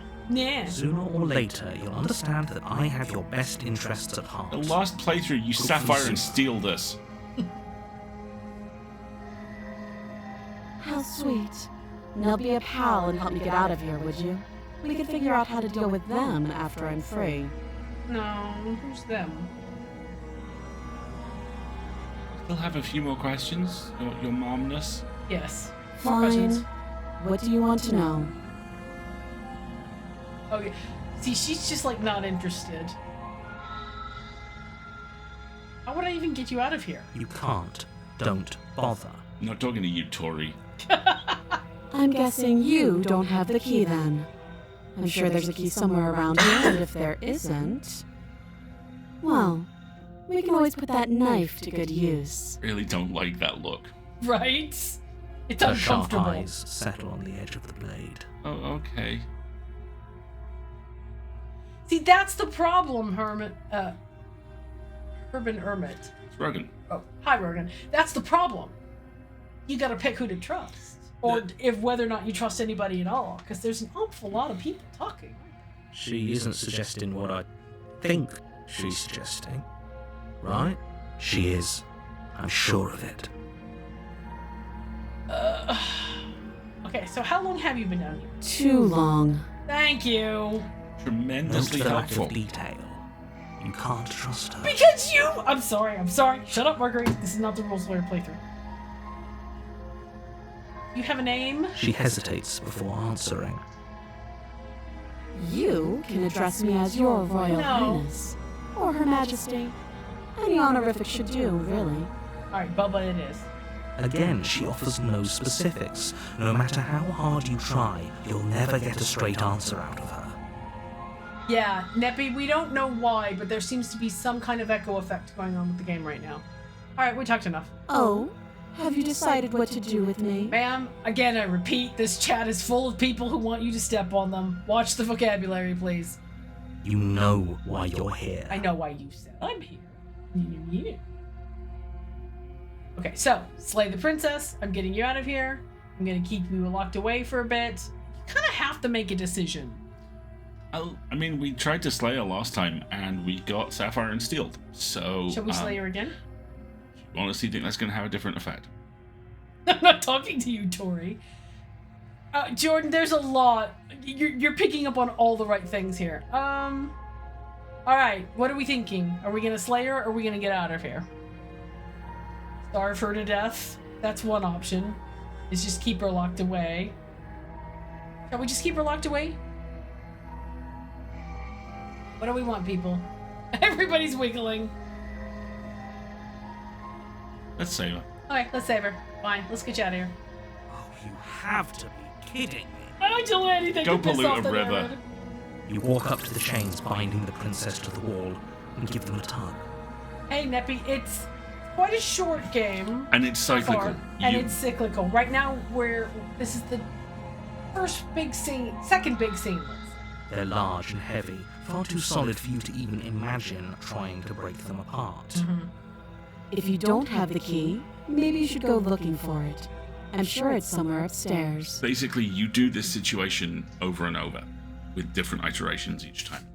Sooner or later, you'll understand that I have your best interests at heart. The last playthrough, you sapphire and steal this. How sweet. Now be a pal and help me get out of here, would you? We could figure out how to deal with them after I'm free. No, who's them? Still have a few more questions? Your momness? Yes. More Fine. questions. What do you want to know? Okay. See, she's just like not interested. How would I even get you out of here? You can't. Don't bother. I'm not talking to you, Tori. I'm guessing you don't have the key then. I'm sure there's a key somewhere around here, and if there isn't, well, we can always put that knife to good use. Really don't like that look. Right? It's Her sharp uncomfortable. eyes settle on the edge of the blade. Oh, okay. See, that's the problem, Urban Hermit. It's Rogan. Oh, hi, Rogan. That's the problem. You gotta pick who to trust. Or if whether or not you trust anybody at all. Because there's an awful lot of people talking. She isn't suggesting what I think she's suggesting. Right? She is. I'm sure of it. Okay, so how long have you been down here? Too long. Thank you. Note Tremendously the lack helpful. of detail. You can't trust her. Because you... I'm sorry. Shut up, Marguerite. This is not the rules lawyer playthrough. You have a name? She hesitates before answering. You can address me as your Royal Highness. Or Her Majesty. Any honorific should do, really. Alright, Bubba it is. Again, she offers no specifics. No matter how hard you try, you'll never get a straight answer out of her. Yeah, Neppy, we don't know why, but there seems to be some kind of echo effect going on with the game right now. Alright, we talked enough. Oh? Have you decided what to do with me? Ma'am, again I repeat, this chat is full of people who want you to step on them. Watch the vocabulary, please. You know why you're here. I know why you said I'm here. Yeah. Okay, so, slay the princess. I'm getting you out of here. I'm gonna keep you locked away for a bit. You kind of have to make a decision. I mean, we tried to slay her last time, and we got Sapphire and Steeled. So, Shall we slay her again? honestly, think that's going to have a different effect. I'm not talking to you, Tori. Jordan, there's a lot. You're picking up on all the right things here. Alright, what are we thinking? Are we gonna slay her, or are we gonna get out of here? Starve her to death? That's one option. Is just keep her locked away. Shall we just keep her locked away? What do we want, people? Everybody's wiggling. Let's save her. Alright, let's save her. Fine, let's get you out of here. Oh, you have to be kidding me. I don't do anything Go to piss pollute off a the river. nerd. You walk up to the chains binding the princess to the wall and give them a tug. Hey, Neppy, it's quite a short game. And it's so cyclical. far, and it's cyclical. Right now, this is the second big scene. They're large and heavy, far too solid for you to even imagine trying to break them apart. If you don't have the key, maybe you should go looking for it. I'm sure it's somewhere upstairs. Basically, you do this situation over and over, with different iterations each time.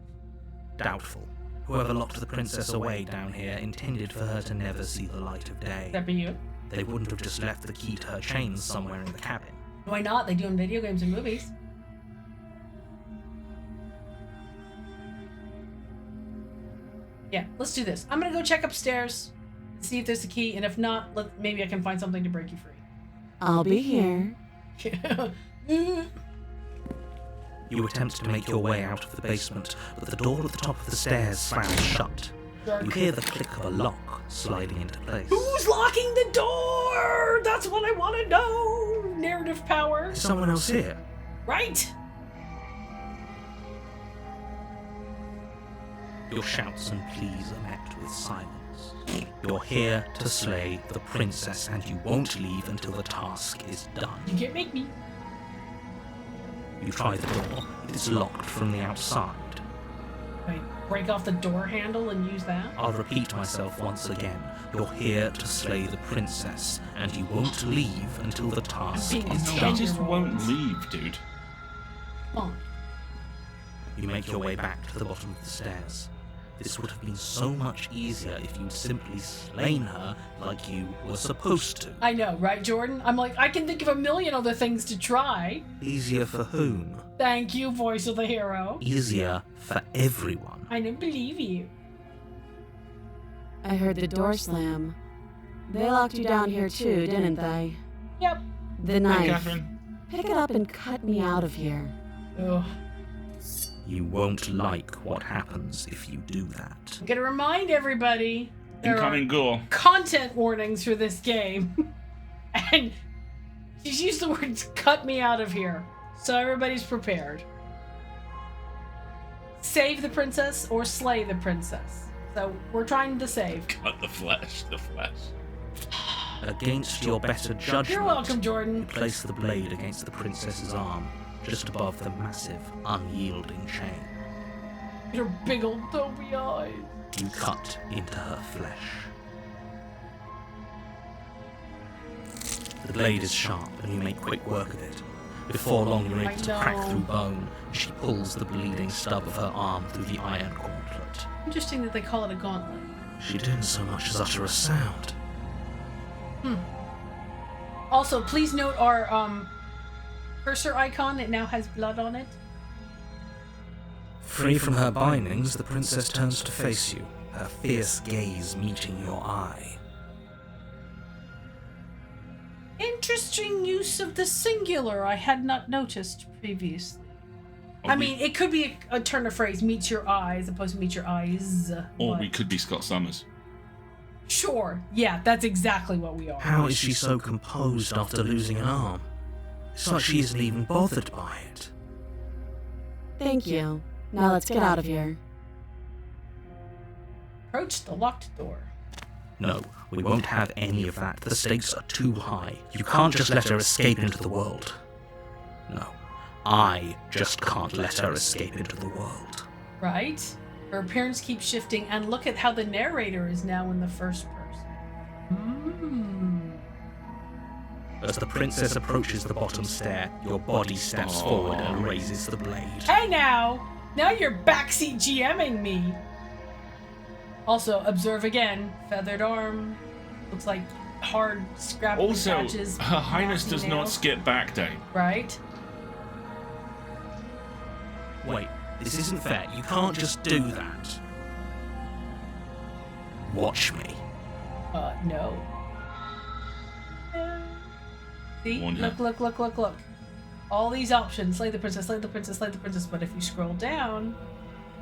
Doubtful. Whoever locked the princess away down here intended for her to never see the light of day. That be you? They wouldn't have just left the key to her chains somewhere in the cabin. Why not? They do in video games and movies. Yeah, let's do this. I'm gonna go check upstairs, see if there's a key, and if not, maybe I can find something to break you free. I'll be here. You attempt to make your way out of the basement, but the door at the top of the stairs slams shut. You hear the click of a lock sliding into place. Who's locking the door? That's what I want to know. Narrative power. Is someone else here? Right? Your shouts and pleas are met with silence. You're here to slay the princess, and you won't leave until the task is done. You can't make me. You try the door. It is locked from the outside. Wait, break off the door handle and use that? I'll repeat myself once again. You're here to slay the princess, and you won't leave until the task being is a She done. just won't leave, dude. Fine. You make your way back to the bottom of the stairs. This would have been so much easier if you'd simply slain her like you were supposed to. I know, right, Jordan? I'm like, I can think of a million other things to try. Easier for whom? Thank you, voice of the hero. Easier for everyone. I don't believe you. I heard the door slam. They locked you down here too, didn't they? Yep. The Hey, knife. Catherine. Pick it up and cut me out of here. Ugh. You won't like what happens if you do that. I'm gonna remind everybody there Incoming are gore. content warnings for this game. And she's used the words cut me out of here. So everybody's prepared. Save the princess or slay the princess. So we're trying to save. Cut the flesh, the flesh. Against your better judgment, You're welcome, you Jordan. place the blade against the princess's arm, just above the massive, unyielding chain. Your big old dopey eyes. You cut into her flesh. The blade is sharp, and you make quick work of it. Before long, you're able to crack through bone, and she pulls the bleeding stub of her arm through the iron gauntlet. Interesting that they call it a gauntlet. She didn't so much as utter a sound. Also, please note our cursor icon. It now has blood on it. Free from her bindings, the princess turns to face you, her fierce gaze meeting your eye. interesting use of the singular I had not noticed previously. I mean, it could be a turn of phrase, meets your eyes, opposed to meet your eyes. Or we could be Scott Summers. Sure, yeah, that's exactly what we are. How is she so composed after losing an arm? It's like she isn't even bothered by it. Thank you. Now let's get out of here. Approach the locked door. No, we won't have any of that. The stakes are too high. You can't just let her escape into the world. No, I just can't let her escape into the world. Right? Her appearance keeps shifting, and look at how the narrator is now in the first person. As the princess approaches the bottom stair, your body steps forward and raises the blade. Hey now! Now you're backseat GMing me! Also, observe again. Feathered arm. Looks like hard scrap Also, patches. Her Highness nasty does not nails. skip back day. Right? Wait, this isn't fair. You can't just do that. Watch me. No. See? Warn her. Look. All these options. Slay the princess, slay the princess, slay the princess. But if you scroll down,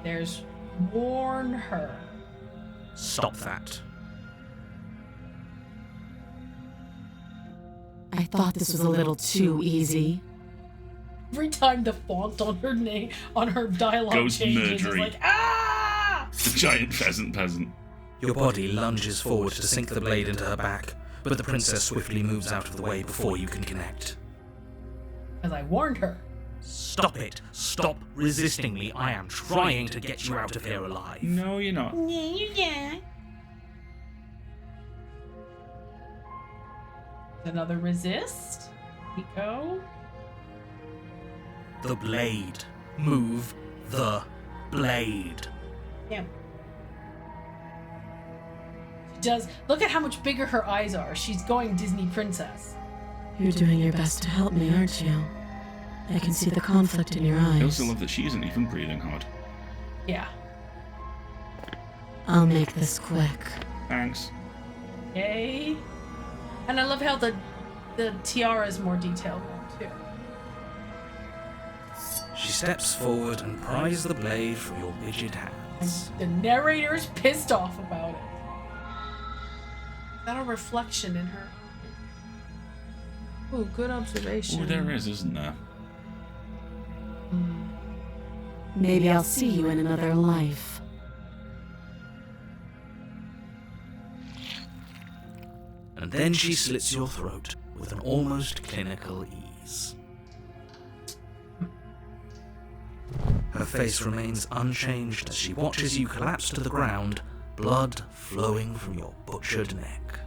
there's warn her. Stop that. I thought this was a little too easy. Every time the font on her name, on her dialogue Goes changes, it's murdery. like, ah! The giant pheasant peasant. Your body lunges forward to sink the blade into her back, but the princess swiftly moves out of the way before you can connect. As I warned her. Stop it! Stop resisting me! I am trying to get you out of here alive. No, you're not. Another resist. We go. The blade. Move the blade. Yeah. She does. Look at how much bigger her eyes are. She's going Disney princess. You're doing your best to help me, aren't you? I can see the conflict in your I eyes. also love that she isn't even breathing hard. Yeah. I'll make this quick. Thanks. Yay. And I love how the tiara is more detailed now, too. She steps forward and pries the blade from your rigid hands. The narrator's pissed off about it. Is that a reflection in her? Ooh, good observation. Oh, there is, isn't there? Maybe I'll see you in another life. And then she slits your throat with an almost clinical ease. Her face remains unchanged as she watches you collapse to the ground, blood flowing from your butchered neck.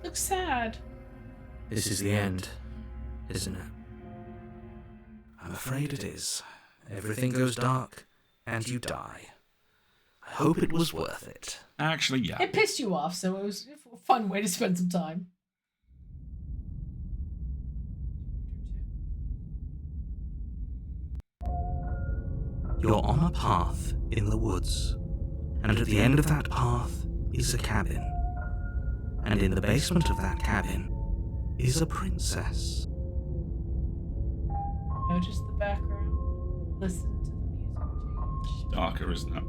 Looks sad. This is the end, isn't it? I'm afraid it is. Everything goes dark, and you die. I hope it was worth it. Actually, yeah. It pissed you off, so it was a fun way to spend some time. You're on a path in the woods, and at the end of that path is a cabin. And in the basement of that cabin is a princess. Notice the background. Listen to the music change. Darker, isn't it?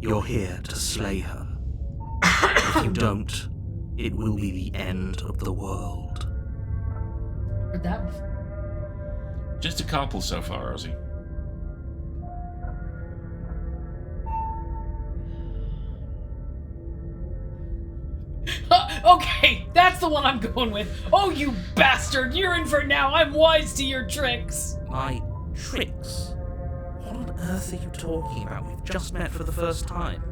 You're here to slay her. If you don't, it will be the end of the world. Heard that before. Just a couple so far, Ozzy. Okay, that's the one I'm going with. Oh, you bastard! You're in for it now. I'm wise to your tricks. My tricks? What on earth are you talking about? We've just met for the first time.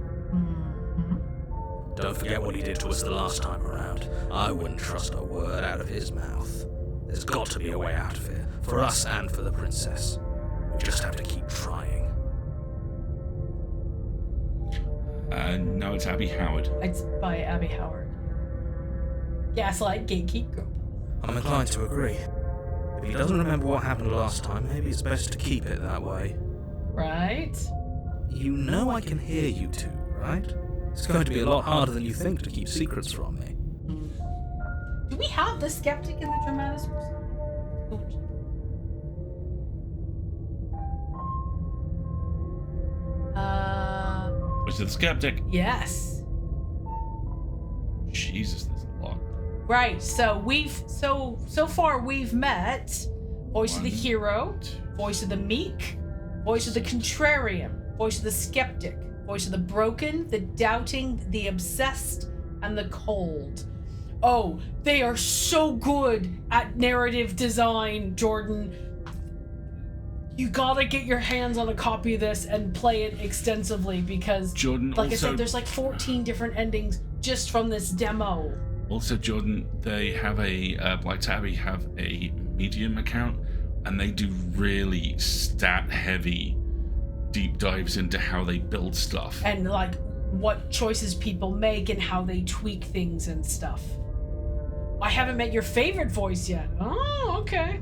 Don't forget what he did to us the last time around. I wouldn't trust a word out of his mouth. There's got to be a way out of here, for us and for the princess. We just have to keep trying. No, it's Abby Howard. It's by Abby Howard. Gaslight, gatekeep, girl. I'm inclined to agree. If he doesn't remember what happened last time, maybe it's best to keep it that way. Right? You know I can hear you two, right? It's going to be a lot harder than you think to keep secrets from me. Do we have the skeptic in the dramatis personae? Which is the skeptic. Yes. Jesus, there's a lot. Right. So so far we've met voice of the One, hero, two, voice of the meek, voice of the contrarian, voice of the skeptic, voice of the broken, the doubting, the obsessed, and the cold. Oh, they are so good at narrative design, Jordan. You gotta get your hands on a copy of this and play it extensively because, Jordan, like I also, said, there's like 14 different endings just from this demo. Also, Jordan, they have like Tabby have a Medium account, and they do really stat-heavy deep dives into how they build stuff. And like what choices people make and how they tweak things and stuff. I haven't met your favorite voice yet. Oh, okay.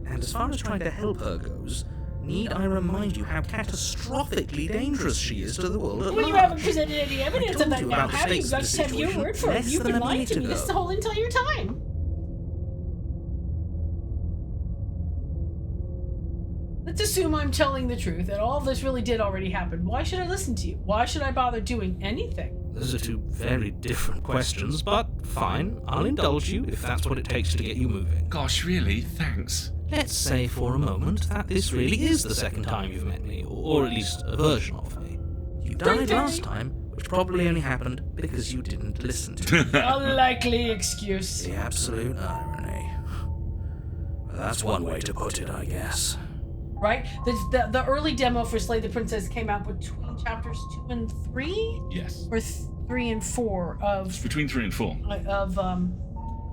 And as far as trying to help her goes, need I remind you how catastrophically dangerous she is to the world at Well, you large? haven't presented any evidence told of that you now, about the have you? stakes I of just the have your situation word for it. less You've than been a lying minute to me ago. this whole entire time. Let's assume I'm telling the truth and all this really did already happen. Why should I listen to you? Why should I bother doing anything? Those are two very different questions, but fine, I'll indulge you if that's what it takes to get you moving. Gosh, really? Thanks. Let's say for a moment that this really is the second time you've met me, or at least a version of me. You died last time, which probably only happened because you didn't listen to me. A likely excuse. The absolute irony. Well, that's one way to put it, I guess. Right? The early demo for Slay the Princess came out between chapters 2 and 3? Yes. Or 3 and 4 of Between 3 and 4.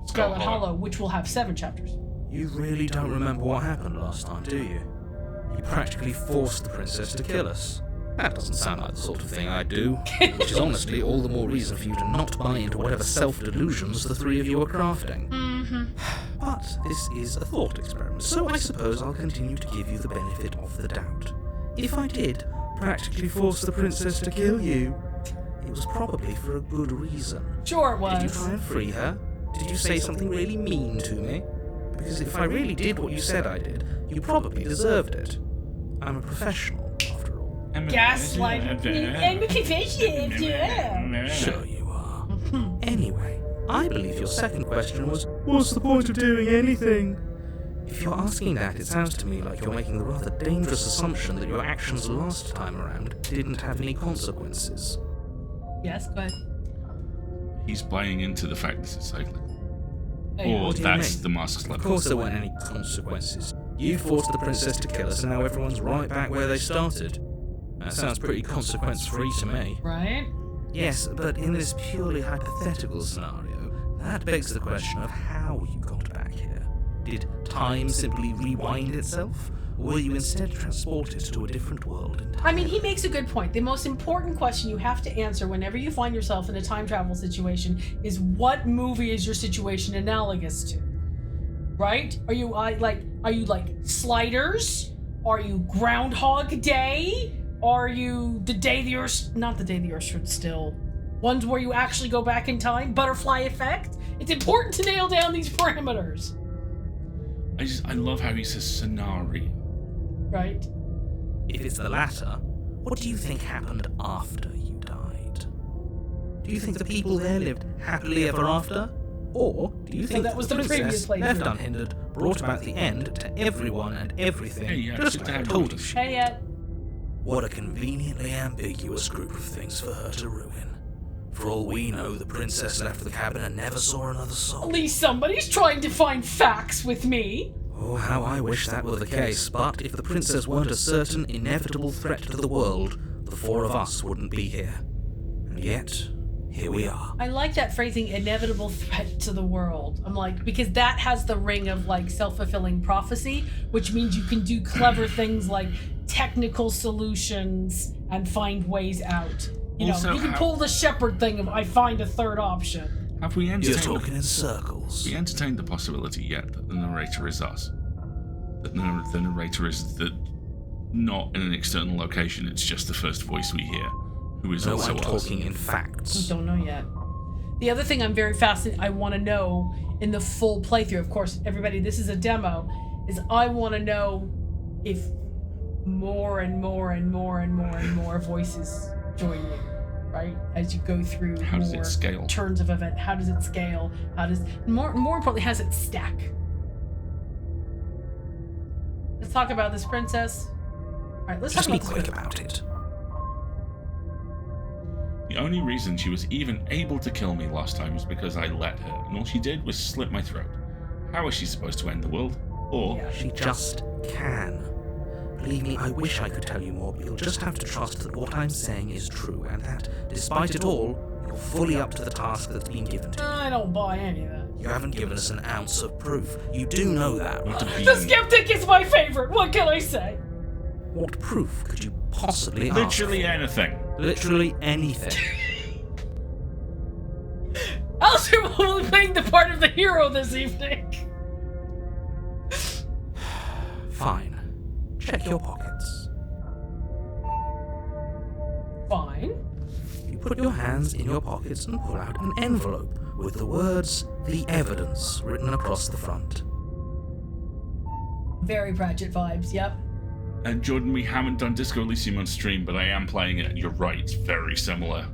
Scarlet Hollow, which will have 7 chapters. You really don't remember what happened last time, do you? You practically forced the princess to kill us. That doesn't sound like the sort of thing I'd do, which is honestly all the more reason for you to not buy into whatever self-delusions the three of you are crafting. But this is a thought experiment, so I suppose I'll continue to give you the benefit of the doubt. If I did practically force the princess to kill you, it was probably for a good reason. Sure it was. Did you try and free her? Did you say something really mean to me? Because if I really did what you said I did, you probably deserved it. I'm a professional, after all. Gaslight. I'm a confession, yeah. Sure you are. Anyway, I believe your second question was, what's the point of doing anything? If you're asking that, it sounds to me like you're making the rather dangerous assumption that your actions last time around didn't have any consequences. Yes, go ahead. He's playing into the fact this is cycling. Hey, Or what do you that's mean? the mask's Of level. course there weren't any consequences. You forced the princess to kill us and now everyone's right back where they started. That sounds pretty consequence-free to me. right? Yes, but in this purely hypothetical scenario, that begs the question of how you got back here. Did time simply rewind itself? Or were you instead transported to a different world entirely? I mean, he makes a good point. The most important question you have to answer whenever you find yourself in a time travel situation is what movie is your situation analogous to? Right? Are you like Sliders? Are you Groundhog Day? Are you the day the Earth, not the day the Earth stood still, ones where you actually go back in time? Butterfly effect? It's important to nail down these parameters. I love how he says scenario. Right? If it's the latter, what do you think happened after you died? Do you think the people there lived happily ever after? Or do you think that was the princess, previous playthrough. left unhindered, brought about the end to everyone and everything, Hey, yeah, just sit like I down, told you Jordan. she Hey, What a conveniently ambiguous group of things for her to ruin. For all we know, the princess left the cabin and never saw another at soul. least somebody's trying to find facts with me. Oh, how I wish that were the case, but if the princess weren't a certain, inevitable threat to the world, the four of us wouldn't be here. And yet, here we are. I like that phrasing, inevitable threat to the world. I'm like, because that has the ring of like self-fulfilling prophecy, which means you can do clever things like technical solutions and find ways out. You Also, know, you can pull the shepherd thing of I find a third option. Have we You're entertained talking in circles. we entertained the possibility yet that the narrator is us? That the narrator is not in an external location, it's just the first voice we hear, Who is No, also I'm talking in facts. Don't know yet. The other thing I'm very fascinated, I want to know in the full playthrough, of course, everybody, this is a demo, is I want to know if more and more and more and more and more voices join you, right? As you go through How does more it scale? turns of event. How does it scale? How does, more importantly, how does it stack? Let's talk about this princess. All right, let's Just talk be about quick this. about it. The only reason she was even able to kill me last time was because I let her, and all she did was slit my throat. How is she supposed to end the world? Or Yeah. She just can. Believe me, I wish I could tell you more, but you'll just have to trust that what I'm saying is true, and that, despite it all, you're fully up to the task that's been given to you. I don't buy any of that. You haven't given us an ounce of proof. You do know that, What right? a The being. skeptic is my favorite. What can I say? What proof could you possibly ask Literally for? anything. Literally anything. Alistair will be playing the part of the hero this evening. Fine. Check your pockets. Fine. You put your hands in your pockets and pull out an envelope with the words, "The Evidence," written across the front. Very Pratchett vibes, yep. And Jordan, we haven't done Disco Elysium on stream, but I am playing it, and you're right, it's very similar.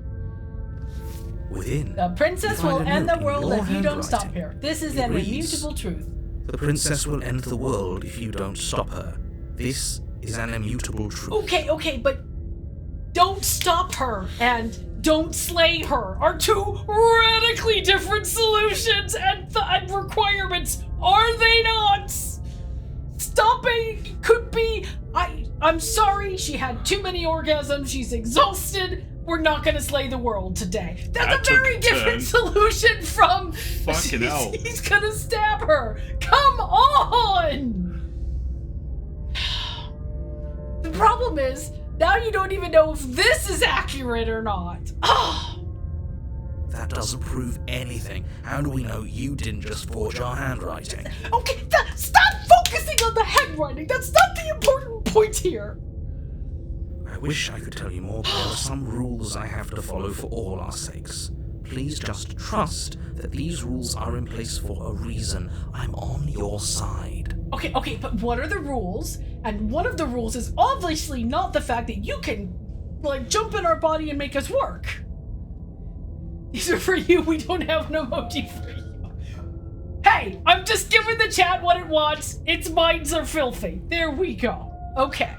Within, The princess you find will a end the note in world your if you don't handwriting. stop here. This is It an reads, immutable truth. "The princess will end the world if you don't stop her. This is an immutable truth." Okay, but don't stop her and don't slay her are two radically different solutions and requirements, are they not? Stopping could be, I'm sorry, she had too many orgasms, she's exhausted, we're not gonna slay the world today. That's That a took very a different turn. solution from Fucking hell. he's gonna stab her. Come on! The problem is, now you don't even know if this is accurate or not. That doesn't prove anything. How do we know you didn't just forge our handwriting? Okay, stop focusing on the handwriting. That's not the important point here. I wish I could tell you more, but there are some rules I have to follow for all our sakes. Please just trust that these rules are in place for a reason. I'm on your side. Okay, but what are the rules? And one of the rules is obviously not the fact that you can, jump in our body and make us work. These are for you. We don't have an emoji for you. Hey, I'm just giving the chat what it wants. Its minds are filthy. There we go. Okay.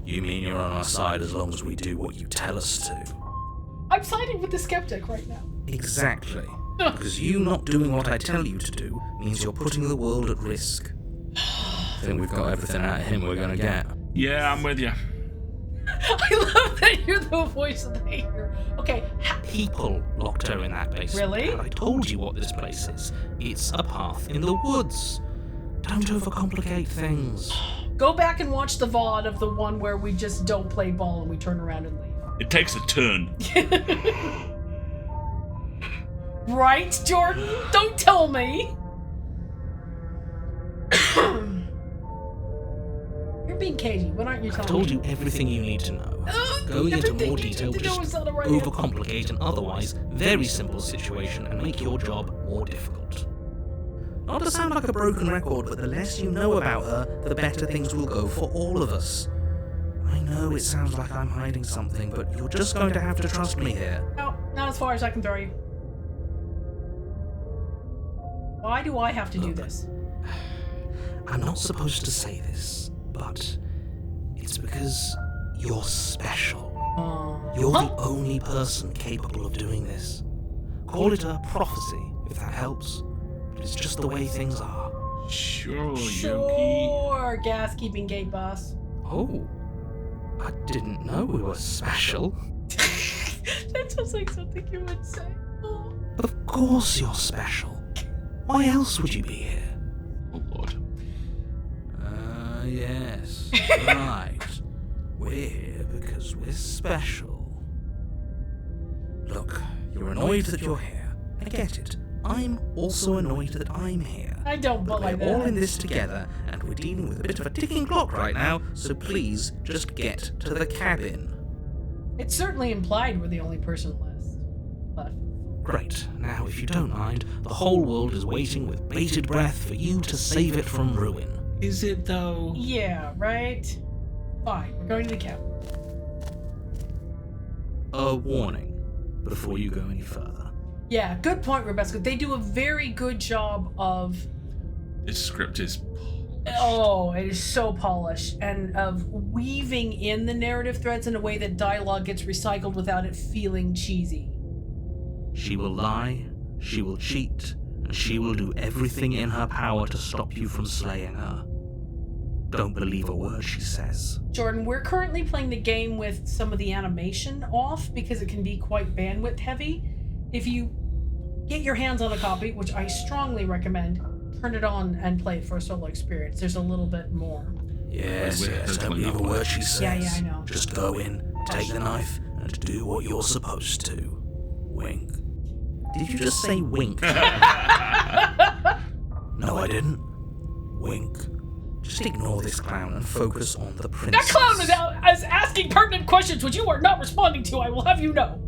You mean you're on our side as long as we do what you tell us to? I'm siding with the skeptic right now. Exactly. Because you not doing what I tell you to do means you're putting the world at risk. I think we've got everything out of him we're gonna get. Yeah, I'm with you. I love that you're the voice of the hater. Okay, People locked her in that basement. Really? And I told you what this place is. It's a path in the woods. Don't overcomplicate things. go back and watch the VOD of the one where we just don't play ball and we turn around and leave. It takes a turn. Right, Jordan? Don't tell me. You're being cagey. What aren't you I've telling told me? you everything you need to know. Going into more detail would just overcomplicate an otherwise very simple situation and make your job more difficult. Not to sound like a broken record, but the less you know about her, the better things will go for all of us. I know it sounds like I'm hiding something, but you're just going to have to trust me here. No, not as far as I can throw you. Why do I have to do this? I'm not supposed to say this, but it's because you're special. You're the only person capable of doing this. Call it a prophecy, if that helps. But it's just the way things are. Sure, Yogi. Sure, gas keeping gate boss. Oh, I didn't know we were special. That sounds like something you would say. Oh. Of course you're special. Why else would you be here? Oh, Lord. Yes. Right. We're here because we're special. Look, you're annoyed that you're here. I get it. I'm also annoyed that I'm here. I don't But believe we're all that. in this together, and we're dealing with a bit of a ticking clock right now, so please just get to the cabin. It's certainly implied we're the only person left. Great. Now, if you don't mind, the whole world is waiting with bated breath for you to save it from ruin. Is it though? Yeah, right? Fine, we're going to the cabin. A warning before you go any further. Yeah, good point, Rebecca. They do a very good job of... This script is polished. Oh, it is so polished. And of weaving in the narrative threads in a way that dialogue gets recycled without it feeling cheesy. She will lie, she will cheat, and she will do everything in her power to stop you from slaying her. Don't believe a word she says. Jordan, we're currently playing the game with some of the animation off because it can be quite bandwidth heavy. If you get your hands on a copy, which I strongly recommend, turn it on and play it for a solo experience. There's a little bit more. Yes, don't believe a word she says. Yeah, I know. Just go in, take the knife, and do what you're supposed to. Wink. Did you just say wink? No, I didn't. Wink. Just ignore this clown and focus on the princess. That clown is asking pertinent questions which you are not responding to, I will have you know.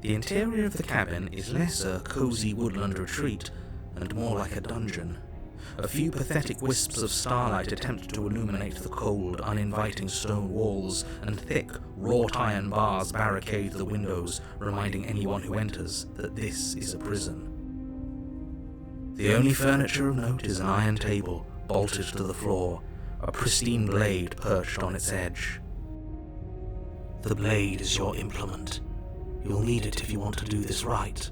The interior of the cabin is less a cozy woodland retreat and more like a dungeon. A few pathetic wisps of starlight attempt to illuminate the cold, uninviting stone walls, and thick, wrought iron bars barricade the windows, reminding anyone who enters that this is a prison. The only furniture of note is an iron table, bolted to the floor, a pristine blade perched on its edge. The blade is your implement. You'll need it if you want to do this right.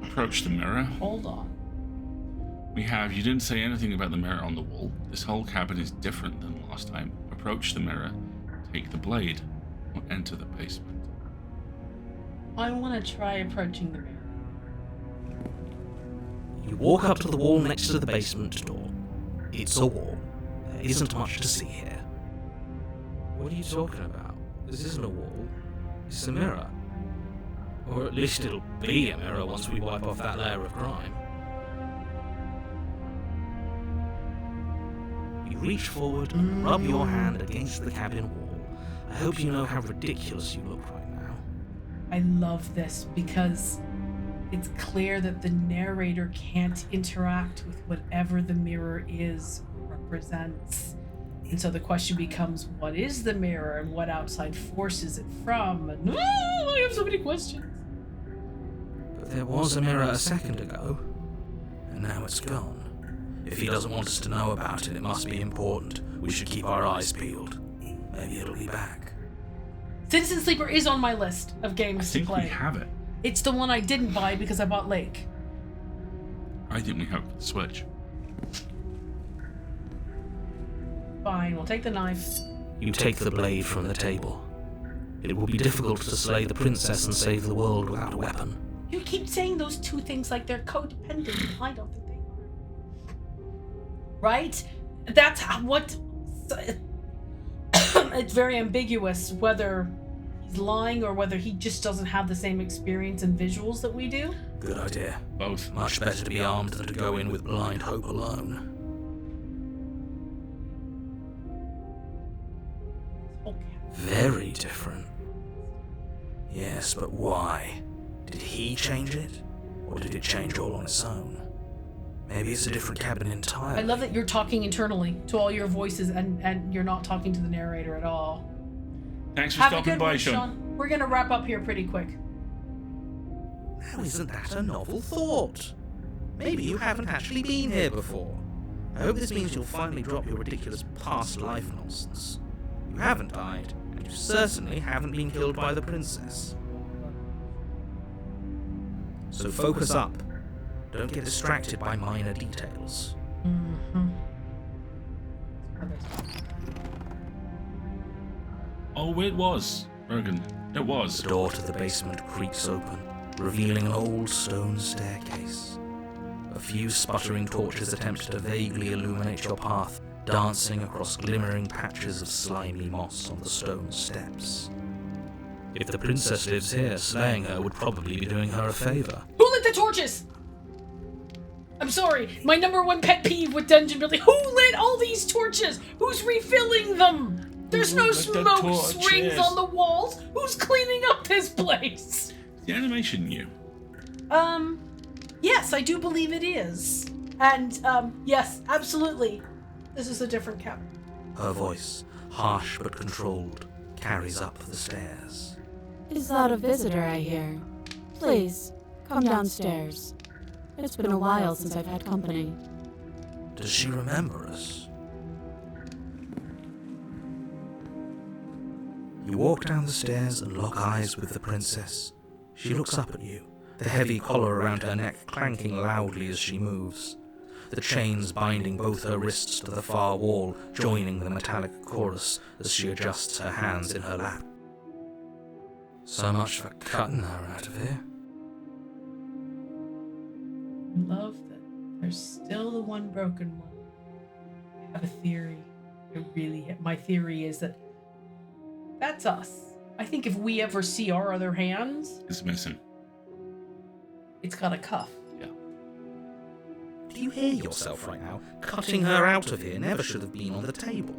Approach the mirror. Hold on. You didn't say anything about the mirror on the wall. This whole cabin is different than last time. Approach the mirror, take the blade, or enter the basement. I want to try approaching the mirror. You walk up to the wall next to the basement door. It's a wall. There isn't much to see here. What are you talking about? This isn't a wall. It's a mirror. Or at least it'll be a mirror once we wipe off that layer of grime. You reach forward and rub your hand against the cabin wall. I hope you know how ridiculous you look right now. I love this because it's clear that the narrator can't interact with whatever the mirror is or represents. And so the question becomes, what is the mirror and what outside force is it from? And I have so many questions. But there was a mirror a second ago, and now it's gone. If he doesn't want us to know about it, it must be important. We should keep our eyes peeled. Maybe it'll be back. Citizen Sleeper is on my list of I games to think play. we have it. It's the one I didn't buy because I bought Lake. I think we have the Switch. Fine, we'll take the knife. You take the blade from the table. It will be difficult to slay the princess and save the world without a weapon. You keep saying those two things like they're codependent. I don't think they are. Right? That's what... It's very ambiguous whether he's lying or whether he just doesn't have the same experience and visuals that we do. Good idea. Both. Much better to be armed than to go in with blind hope alone. Okay. Very different. Yes, but why? Did he change it? Or did it change all on its own? Maybe it's a different cabin entirely. I love that you're talking internally to all your voices and you're not talking to the narrator at all. Thanks for Have a stopping good by, one, Sean. We're gonna wrap up here pretty quick. Now isn't that a novel thought? Maybe you haven't actually been here before. I hope this means you'll finally drop your ridiculous past life nonsense. You haven't died, and you certainly haven't been killed by the princess. So focus up. Don't get distracted by minor details. Mm-hmm. Oh, it was. Bergen. It was. The door to the basement creaks open, revealing an old stone staircase. A few sputtering torches attempt to vaguely illuminate your path, dancing across glimmering patches of slimy moss on the stone steps. If the princess lives here, slaying her would probably be doing her a favor. Who lit the torches? I'm sorry, my number one pet peeve with dungeon building. Who lit all these torches? Who's refilling them? There's no smoke rings on the walls. Who's cleaning up this place? The animation new. Yes, I do believe it is. And, yes, absolutely. This is a different cabin. Her voice, harsh but controlled, carries up the stairs. Is that a visitor I hear? Please, come downstairs. It's been a while since I've had company. Does she remember us? You walk down the stairs and lock eyes with the princess. She looks up at you, the heavy collar around her neck clanking loudly as she moves. The chains binding both her wrists to the far wall, joining the metallic chorus as she adjusts her hands in her lap. So much for cutting her out of here. Love that there's still the one broken one. I have a theory. My theory is that that's us. I think if we ever see our other hands, It's missing. it's got a cuff. Yeah. Do you hear yourself right now? Cutting her out of here never should have been on the table.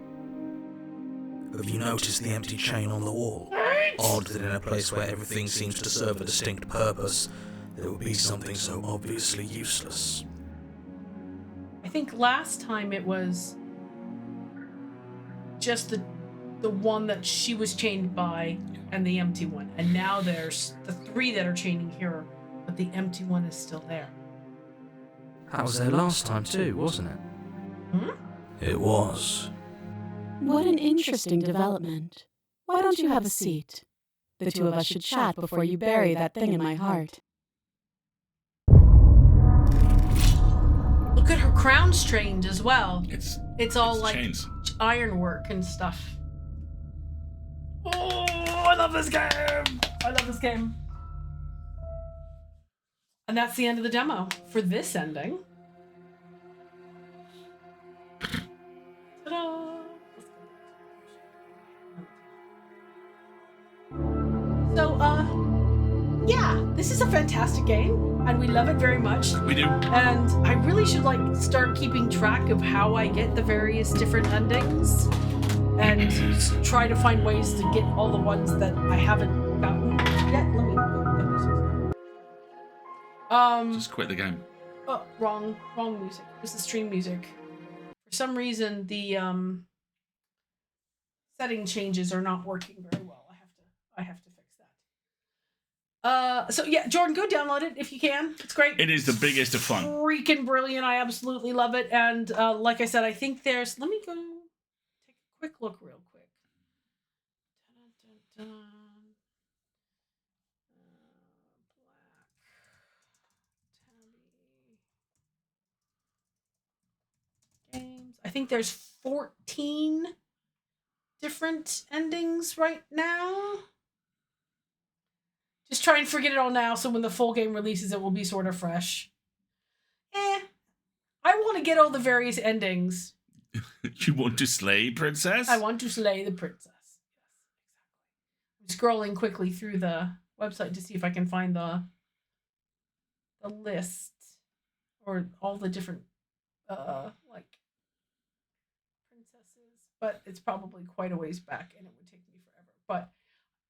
Have you noticed the empty chain on the wall? Odd that in a place where everything seems to serve a distinct purpose, there would be something so obviously useless. I think last time it was just the one that she was chained by and the empty one. And now there's the three that are chaining here, but the empty one is still there. That was there last time too, wasn't it? Hmm? It was. What an interesting development. Why don't you have a seat? The two of us should chat before you bury that thing in my heart. Look at her crown strained as well. It's all it's like chains. ironwork and stuff. Oh, I love this game! I love this game. And that's the end of the demo for this ending. Ta-da! So, yeah, this is a fantastic game, and we love it very much. We do. And I really should start keeping track of how I get the various different endings, and try to find ways to get all the ones that I haven't gotten yet. Let me. Just quit the game. Oh, wrong music. It was the stream music. For some reason, the setting changes are not working very well. I have to fix that. So yeah, Jordan, go download it if you can. It's great. It is the biggest of fun. Freaking brilliant. I absolutely love it. And like I said, I think there's. Let me go take a quick look real quick. Dun, dun, dun. Games. I think there's 14 different endings right now. Just try and forget it all now, so when the full game releases, it will be sort of fresh. I want to get all the various endings. You want to slay, princess? I want to slay the princess. Yes, exactly. I'm scrolling quickly through the website to see if I can find the list or all the different princesses, but it's probably quite a ways back and it would take me forever. But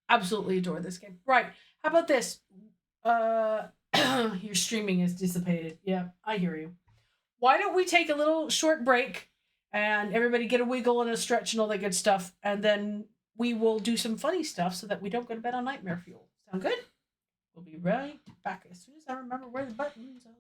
absolutely adore this game. Right. How about this? Your streaming is dissipated. Yeah, I hear you. Why don't we take a little short break and everybody get a wiggle and a stretch and all that good stuff, and then we will do some funny stuff so that we don't go to bed on nightmare fuel. Sound good? We'll be right back as soon as I remember where the buttons are.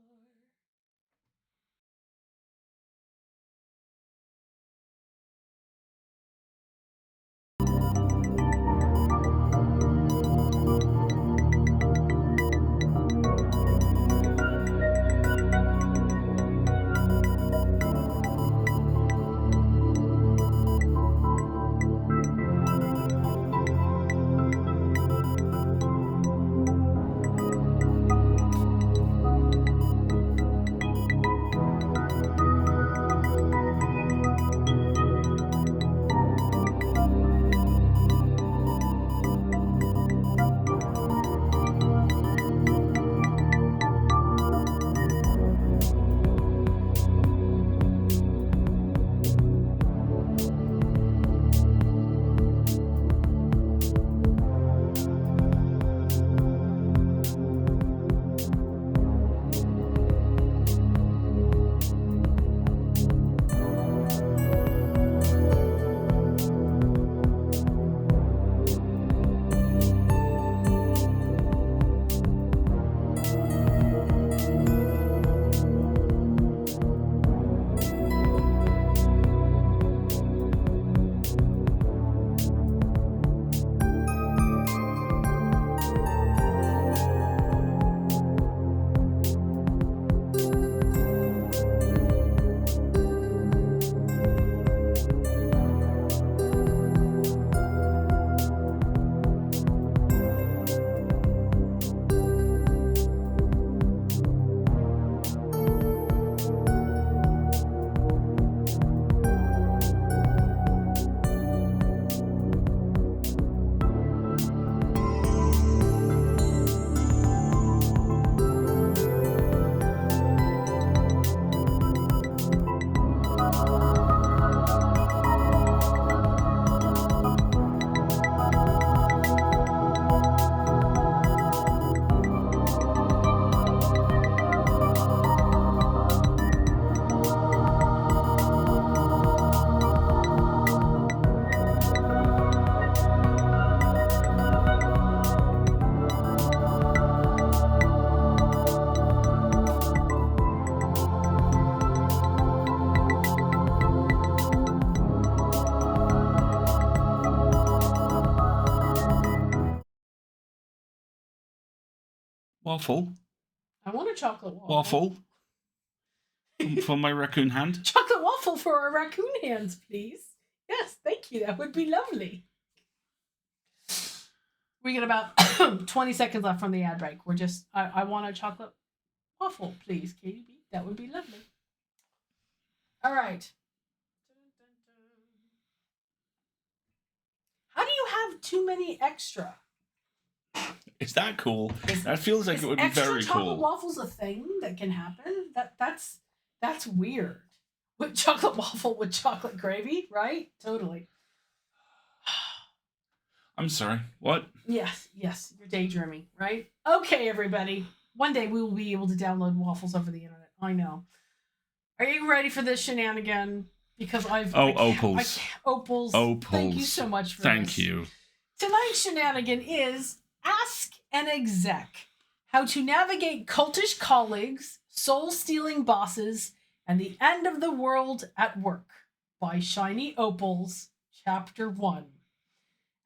Waffle. I want a chocolate waffle. Waffle. For my raccoon hand. Chocolate waffle for our raccoon hands, please. Yes, thank you. That would be lovely. We got about 20 seconds left from the ad break. I want a chocolate waffle, please, Katie B. That would be lovely. All right. How do you have too many extra? Is that cool? That feels like it would be very extra chocolate cool. waffles a thing that can happen? That's weird. With chocolate waffle with chocolate gravy, right? Totally. I'm sorry. What? Yes, you're daydreaming, right? Okay, everybody. One day we will be able to download waffles over the internet. I know. Are you ready for this shenanigan? Because Opals. Opals. Opals. Thank you so much for Thank this. you. Tonight's shenanigan is Ask an Exec. How to navigate cultish colleagues, soul-stealing bosses, and the end of the world at work by Shiny Opals, Chapter 1.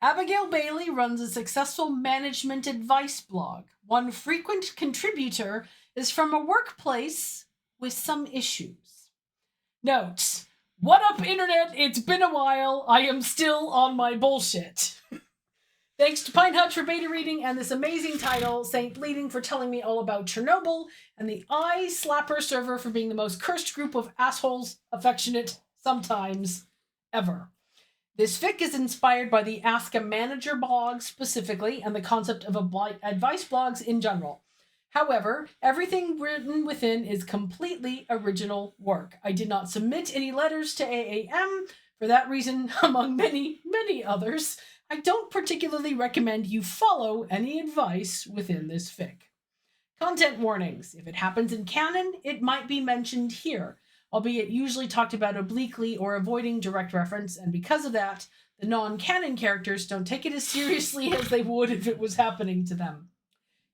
Abigail Bailey runs a successful management advice blog. One frequent contributor is from a workplace with some issues. Notes. What up, Internet? It's been a while. I am still on my bullshit. Thanks to Pine Hutch for beta reading and this amazing title, Saint Bleeding for telling me all about Chernobyl, and the Eye Slapper server for being the most cursed group of assholes, affectionate, sometimes, ever. This fic is inspired by the Ask a Manager blog specifically, and the concept of advice blogs in general. However, everything written within is completely original work. I did not submit any letters to AAM. For that reason, among many, many others, I don't particularly recommend you follow any advice within this fic. Content warnings. If it happens in canon, it might be mentioned here, albeit usually talked about obliquely or avoiding direct reference, and because of that, the non-canon characters don't take it as seriously as they would if it was happening to them.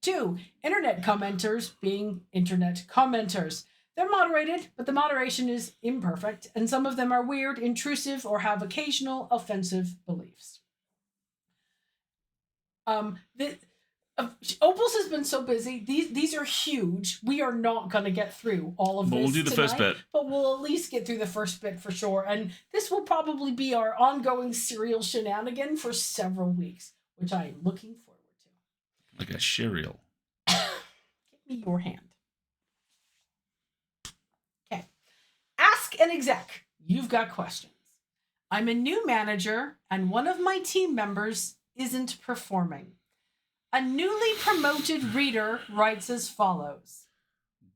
2. Internet commenters being internet commenters. They're moderated, but the moderation is imperfect, and some of them are weird, intrusive, or have occasional offensive beliefs. Opals has been so busy. These are huge. We are not going to get through all of this. We'll do the tonight, first bit. But we'll at least get through the first bit for sure. And this will probably be our ongoing serial shenanigan for several weeks, which I am looking forward to. Like a cereal. Give me your hand. Okay. Ask an exec. You've got questions. I'm a new manager, and one of my team members isn't performing. A newly promoted reader writes as follows.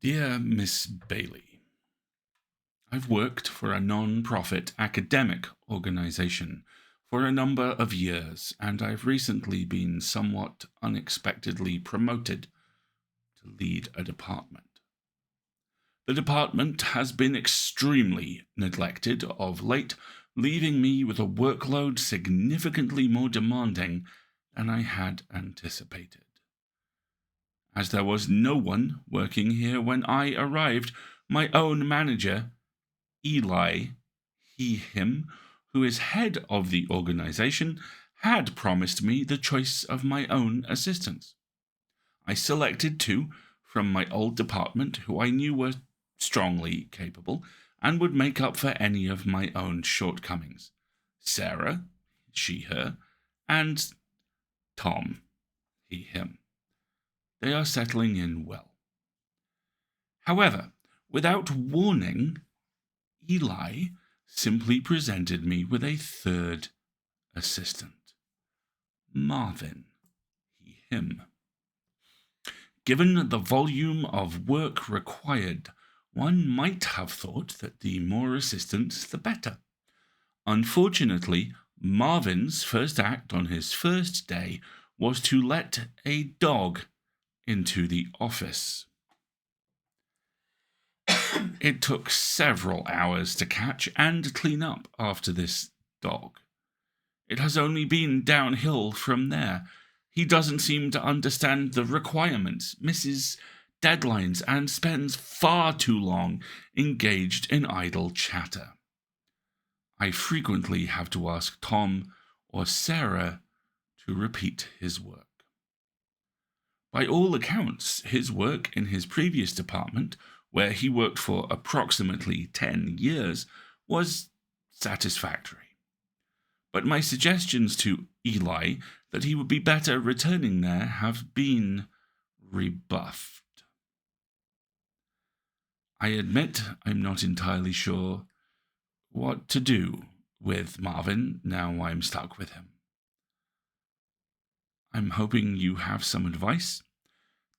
Dear Miss Bailey, I've worked for a non-profit academic organization for a number of years, and I've recently been somewhat unexpectedly promoted to lead a department. The department has been extremely neglected of late, leaving me with a workload significantly more demanding than I had anticipated. As there was no one working here when I arrived, my own manager, Eli, him, who is head of the organization, had promised me the choice of my own assistants. I selected 2 from my old department who I knew were strongly capable and would make up for any of my own shortcomings. Sarah, she, her, and Tom, he, him. They are settling in well. However, without warning, Eli simply presented me with a 3rd assistant. Marvin, he, him. Given the volume of work required, one might have thought that the more assistants, the better. Unfortunately, Marvin's first act on his first day was to let a dog into the office. It took several hours to catch and clean up after this dog. It has only been downhill from there. He doesn't seem to understand the requirements, misses deadlines, and spends far too long engaged in idle chatter. I frequently have to ask Tom or Sarah to repeat his work. By all accounts, his work in his previous department, where he worked for approximately 10 years, was satisfactory. But my suggestions to Eli that he would be better returning there have been rebuffed. I admit I'm not entirely sure what to do with Marvin now I'm stuck with him. I'm hoping you have some advice.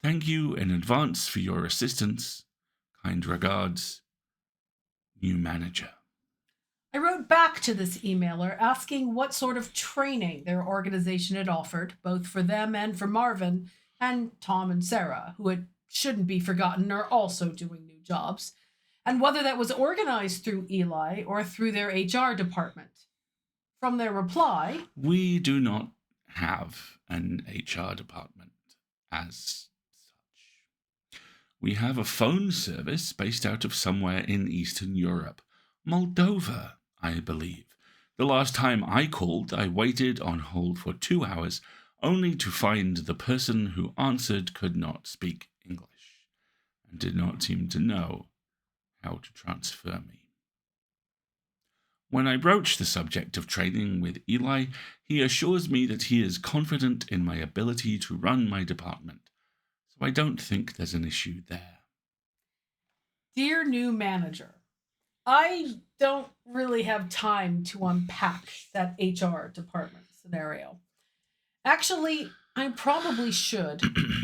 Thank you in advance for your assistance. Kind regards, new manager. I wrote back to this emailer asking what sort of training their organization had offered, both for them and for Marvin, and Tom and Sarah, who it shouldn't be forgotten are also doing new jobs, and whether that was organized through Eli or through their HR department. From their reply, We do not have an HR department as such. We have a phone service based out of somewhere in Eastern Europe. Moldova, I believe. The last time I called, I waited on hold for 2 hours, only to find the person who answered could not speak English, and did not seem to know how to transfer me. When I broach the subject of training with Eli, he assures me that he is confident in my ability to run my department, so I don't think there's an issue there. Dear new manager, I don't really have time to unpack that HR department scenario. Actually, I probably should.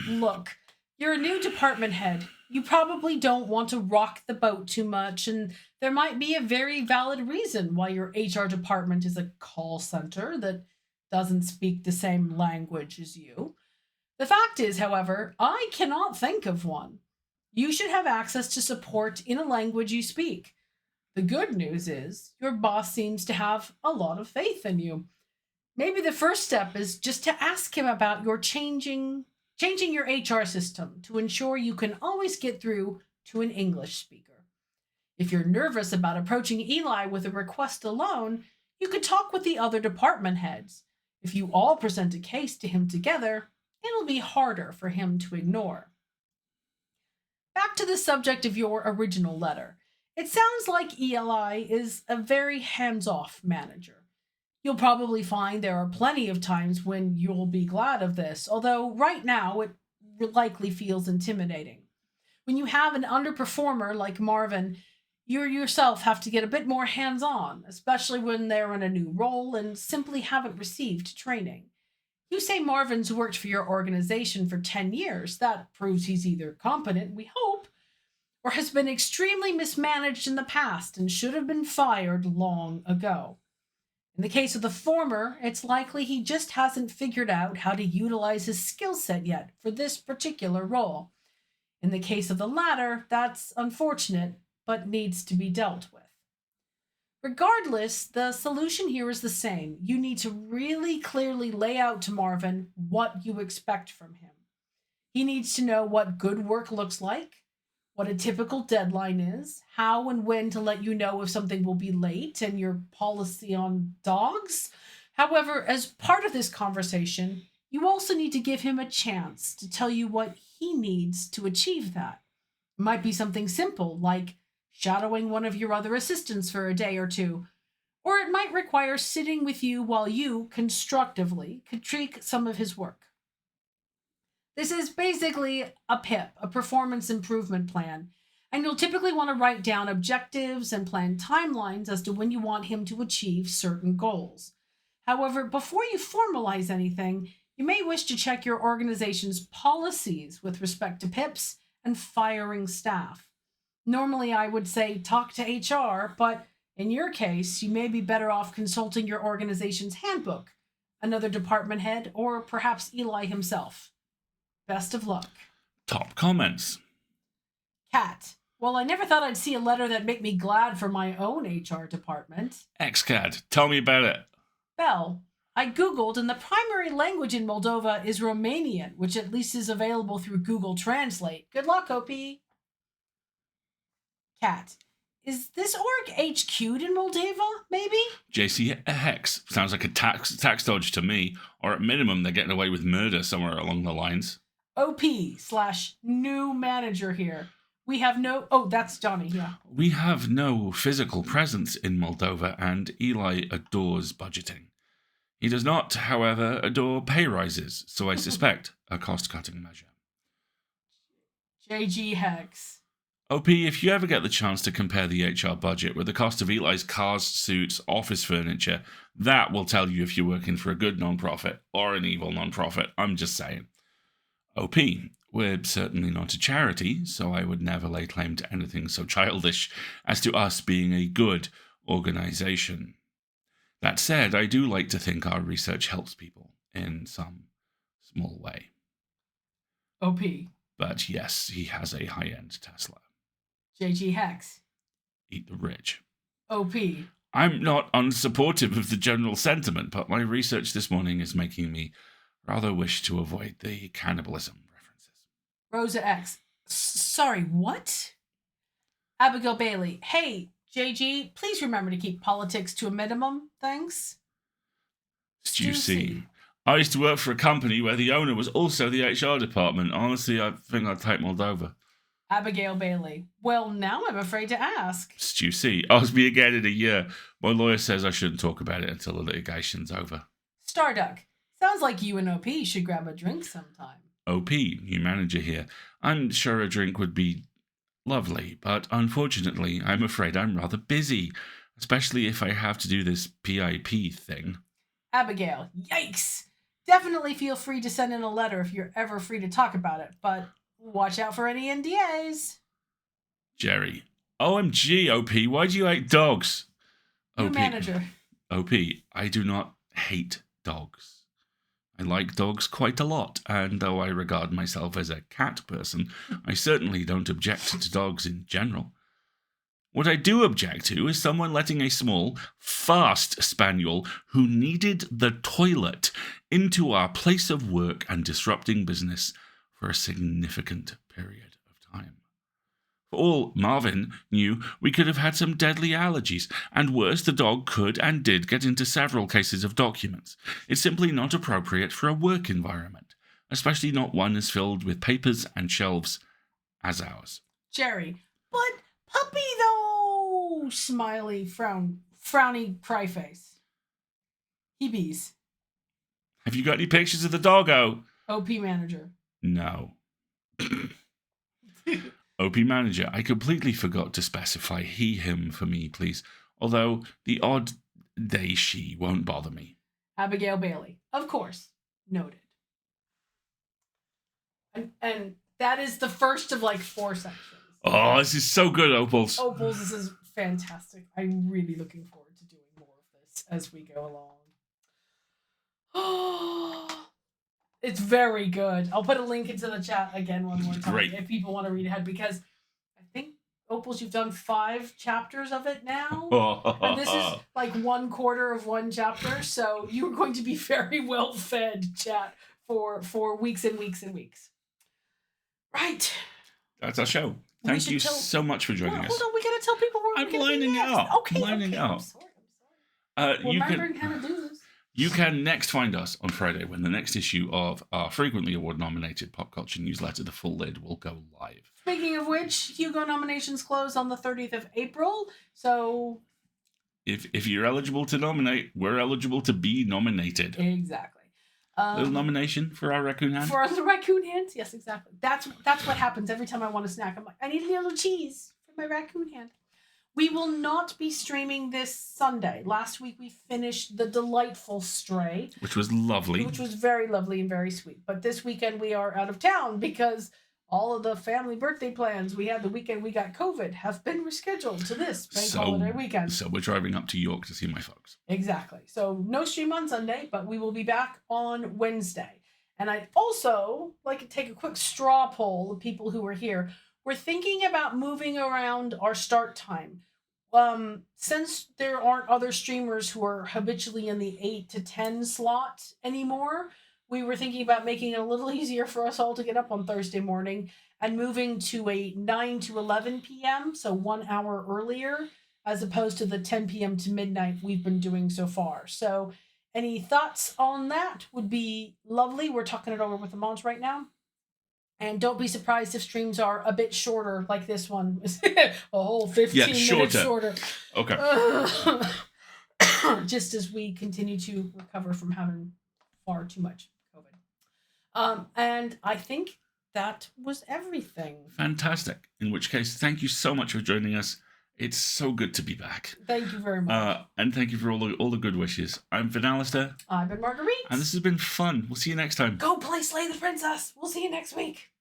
Look, you're a new department head. You probably don't want to rock the boat too much, and there might be a very valid reason why your HR department is a call center that doesn't speak the same language as you. The fact is, however, I cannot think of one. You should have access to support in a language you speak. The good news is your boss seems to have a lot of faith in you. Maybe the first step is just to ask him about your changing your HR system to ensure you can always get through to an English speaker. If you're nervous about approaching Eli with a request alone, you could talk with the other department heads. If you all present a case to him together, it'll be harder for him to ignore. Back to the subject of your original letter. It sounds like Eli is a very hands-off manager. You'll probably find there are plenty of times when you'll be glad of this, although right now it likely feels intimidating. When you have an underperformer like Marvin, you yourself have to get a bit more hands-on, especially when they're in a new role and simply haven't received training. You say Marvin's worked for your organization for 10 years. That proves he's either competent, we hope, or has been extremely mismanaged in the past and should have been fired long ago. In the case of the former, it's likely he just hasn't figured out how to utilize his skill set yet for this particular role. In the case of the latter, that's unfortunate, but needs to be dealt with. Regardless, the solution here is the same. You need to really clearly lay out to Marvin what you expect from him. He needs to know what good work looks like, what a typical deadline is, how and when to let you know if something will be late, and your policy on dogs. However, as part of this conversation, you also need to give him a chance to tell you what he needs to achieve that. It might be something simple, like shadowing one of your other assistants for a day or two, or it might require sitting with you while you constructively critique some of his work. This is basically a PIP, a performance improvement plan, and you'll typically want to write down objectives and plan timelines as to when you want him to achieve certain goals. However, before you formalize anything, you may wish to check your organization's policies with respect to PIPs and firing staff. Normally, I would say talk to HR, but in your case, you may be better off consulting your organization's handbook, another department head, or perhaps Eli himself. Best of luck. Top comments. Kat, well, I never thought I'd see a letter that'd make me glad for my own HR department. XCAD, tell me about it. Bell, I Googled, and the primary language in Moldova is Romanian, which at least is available through Google Translate. Good luck, OP. Kat, is this org HQ'd in Moldova, maybe? JC Hex, sounds like a tax dodge to me, or at minimum they're getting away with murder somewhere along the lines. OP/new manager here. We have no... Oh, that's Johnny, yeah. We have no physical presence in Moldova, and Eli adores budgeting. He does not, however, adore pay rises, so I suspect a cost-cutting measure. JG Hex. OP, if you ever get the chance to compare the HR budget with the cost of Eli's cars, suits, office furniture, that will tell you if you're working for a good non-profit or an evil non-profit. I'm just saying. OP, we're certainly not a charity, so I would never lay claim to anything so childish as to us being a good organization. That said, I do like to think our research helps people in some small way. OP. But yes, he has a high-end Tesla. JG Hex. Eat the rich. OP. I'm not unsupportive of the general sentiment, but my research this morning is making me rather wish to avoid the cannibalism references. Rosa X. Sorry, what? Abigail Bailey. Hey, JG, please remember to keep politics to a minimum. Thanks. Stu C. I used to work for a company where the owner was also the HR department. Honestly, I think I'd take Moldova. Abigail Bailey. Well, now I'm afraid to ask. Stu C. Ask me again in a year. My lawyer says I shouldn't talk about it until the litigation's over. Starduck. Sounds like you and OP should grab a drink sometime. OP, new manager here. I'm sure a drink would be lovely, but unfortunately, I'm afraid I'm rather busy, especially if I have to do this PIP thing. Abigail. Yikes. Definitely feel free to send in a letter if you're ever free to talk about it, but watch out for any NDAs. Jerry. OMG, OP, why do you hate dogs? New manager. OP, I do not hate dogs. I like dogs quite a lot, and though I regard myself as a cat person, I certainly don't object to dogs in general. What I do object to is someone letting a small, fast spaniel who needed the toilet into our place of work and disrupting business for a significant period of time. For all Marvin knew, we could have had some deadly allergies, and worse, the dog could and did get into several cases of documents. It's simply not appropriate for a work environment, especially not one as filled with papers and shelves as ours. Jerry. But puppy though. Smiley frowny cry face. Heebies. Have you got any pictures of the doggo? OP manager. No. OP manager, I completely forgot to specify he, him for me, please. Although the odd they, she won't bother me. Abigail Bailey. Of course. Noted. And that is the first of like 4 sections. Oh, this is so good, Opals. Opals, this is fantastic. I'm really looking forward to doing more of this as we go along. Oh, it's very good. I'll put a link into the chat again one more time if people want to read ahead, because I think, Opals, you've done 5 chapters of it now. And this is like 1/4 of 1 chapter, so you're going to be very well fed, chat, for weeks and weeks and weeks. Right. That's our show. Thank you so much for joining us. Hold on, we gotta tell people where we're going to be next. Okay, I'm lining up. I'm sorry. Remembering how to do this. You can next find us on Friday when the next issue of our frequently award-nominated pop culture newsletter, The Full Lid, will go live. Speaking of which, Hugo nominations close on the 30th of April, so... If you're eligible to nominate, we're eligible to be nominated. Exactly. Little nomination for our raccoon hand? For the raccoon hands? Yes, exactly. That's what happens every time I want a snack. I'm like, I need a little cheese for my raccoon hand. We will not be streaming this Sunday. Last week we finished The Delightful Stray. Which was lovely. Which was very lovely and very sweet. But this weekend we are out of town because all of the family birthday plans we had the weekend we got COVID have been rescheduled to this bank holiday weekend. So we're driving up to York to see my folks. Exactly. So no stream on Sunday, but we will be back on Wednesday. And I'd also like to take a quick straw poll of people who are here. We're thinking about moving around our start time. Since there aren't other streamers who are habitually in the 8 to 10 slot anymore, we were thinking about making it a little easier for us all to get up on Thursday morning and moving to a 9 to 11 p.m., so 1 hour earlier, as opposed to the 10 p.m. to midnight we've been doing so far. So any thoughts on that would be lovely. We're talking it over with the moms right now. And don't be surprised if streams are a bit shorter, like this one. A whole 15 minutes shorter. Okay. Just as we continue to recover from having far too much COVID. And I think that was everything. Fantastic. In which case, thank you so much for joining us. It's so good to be back. Thank you very much. And thank you for all the good wishes. I've been Alistair. I've been Marguerite. And this has been fun. We'll see you next time. Go play Slay the Princess. We'll see you next week.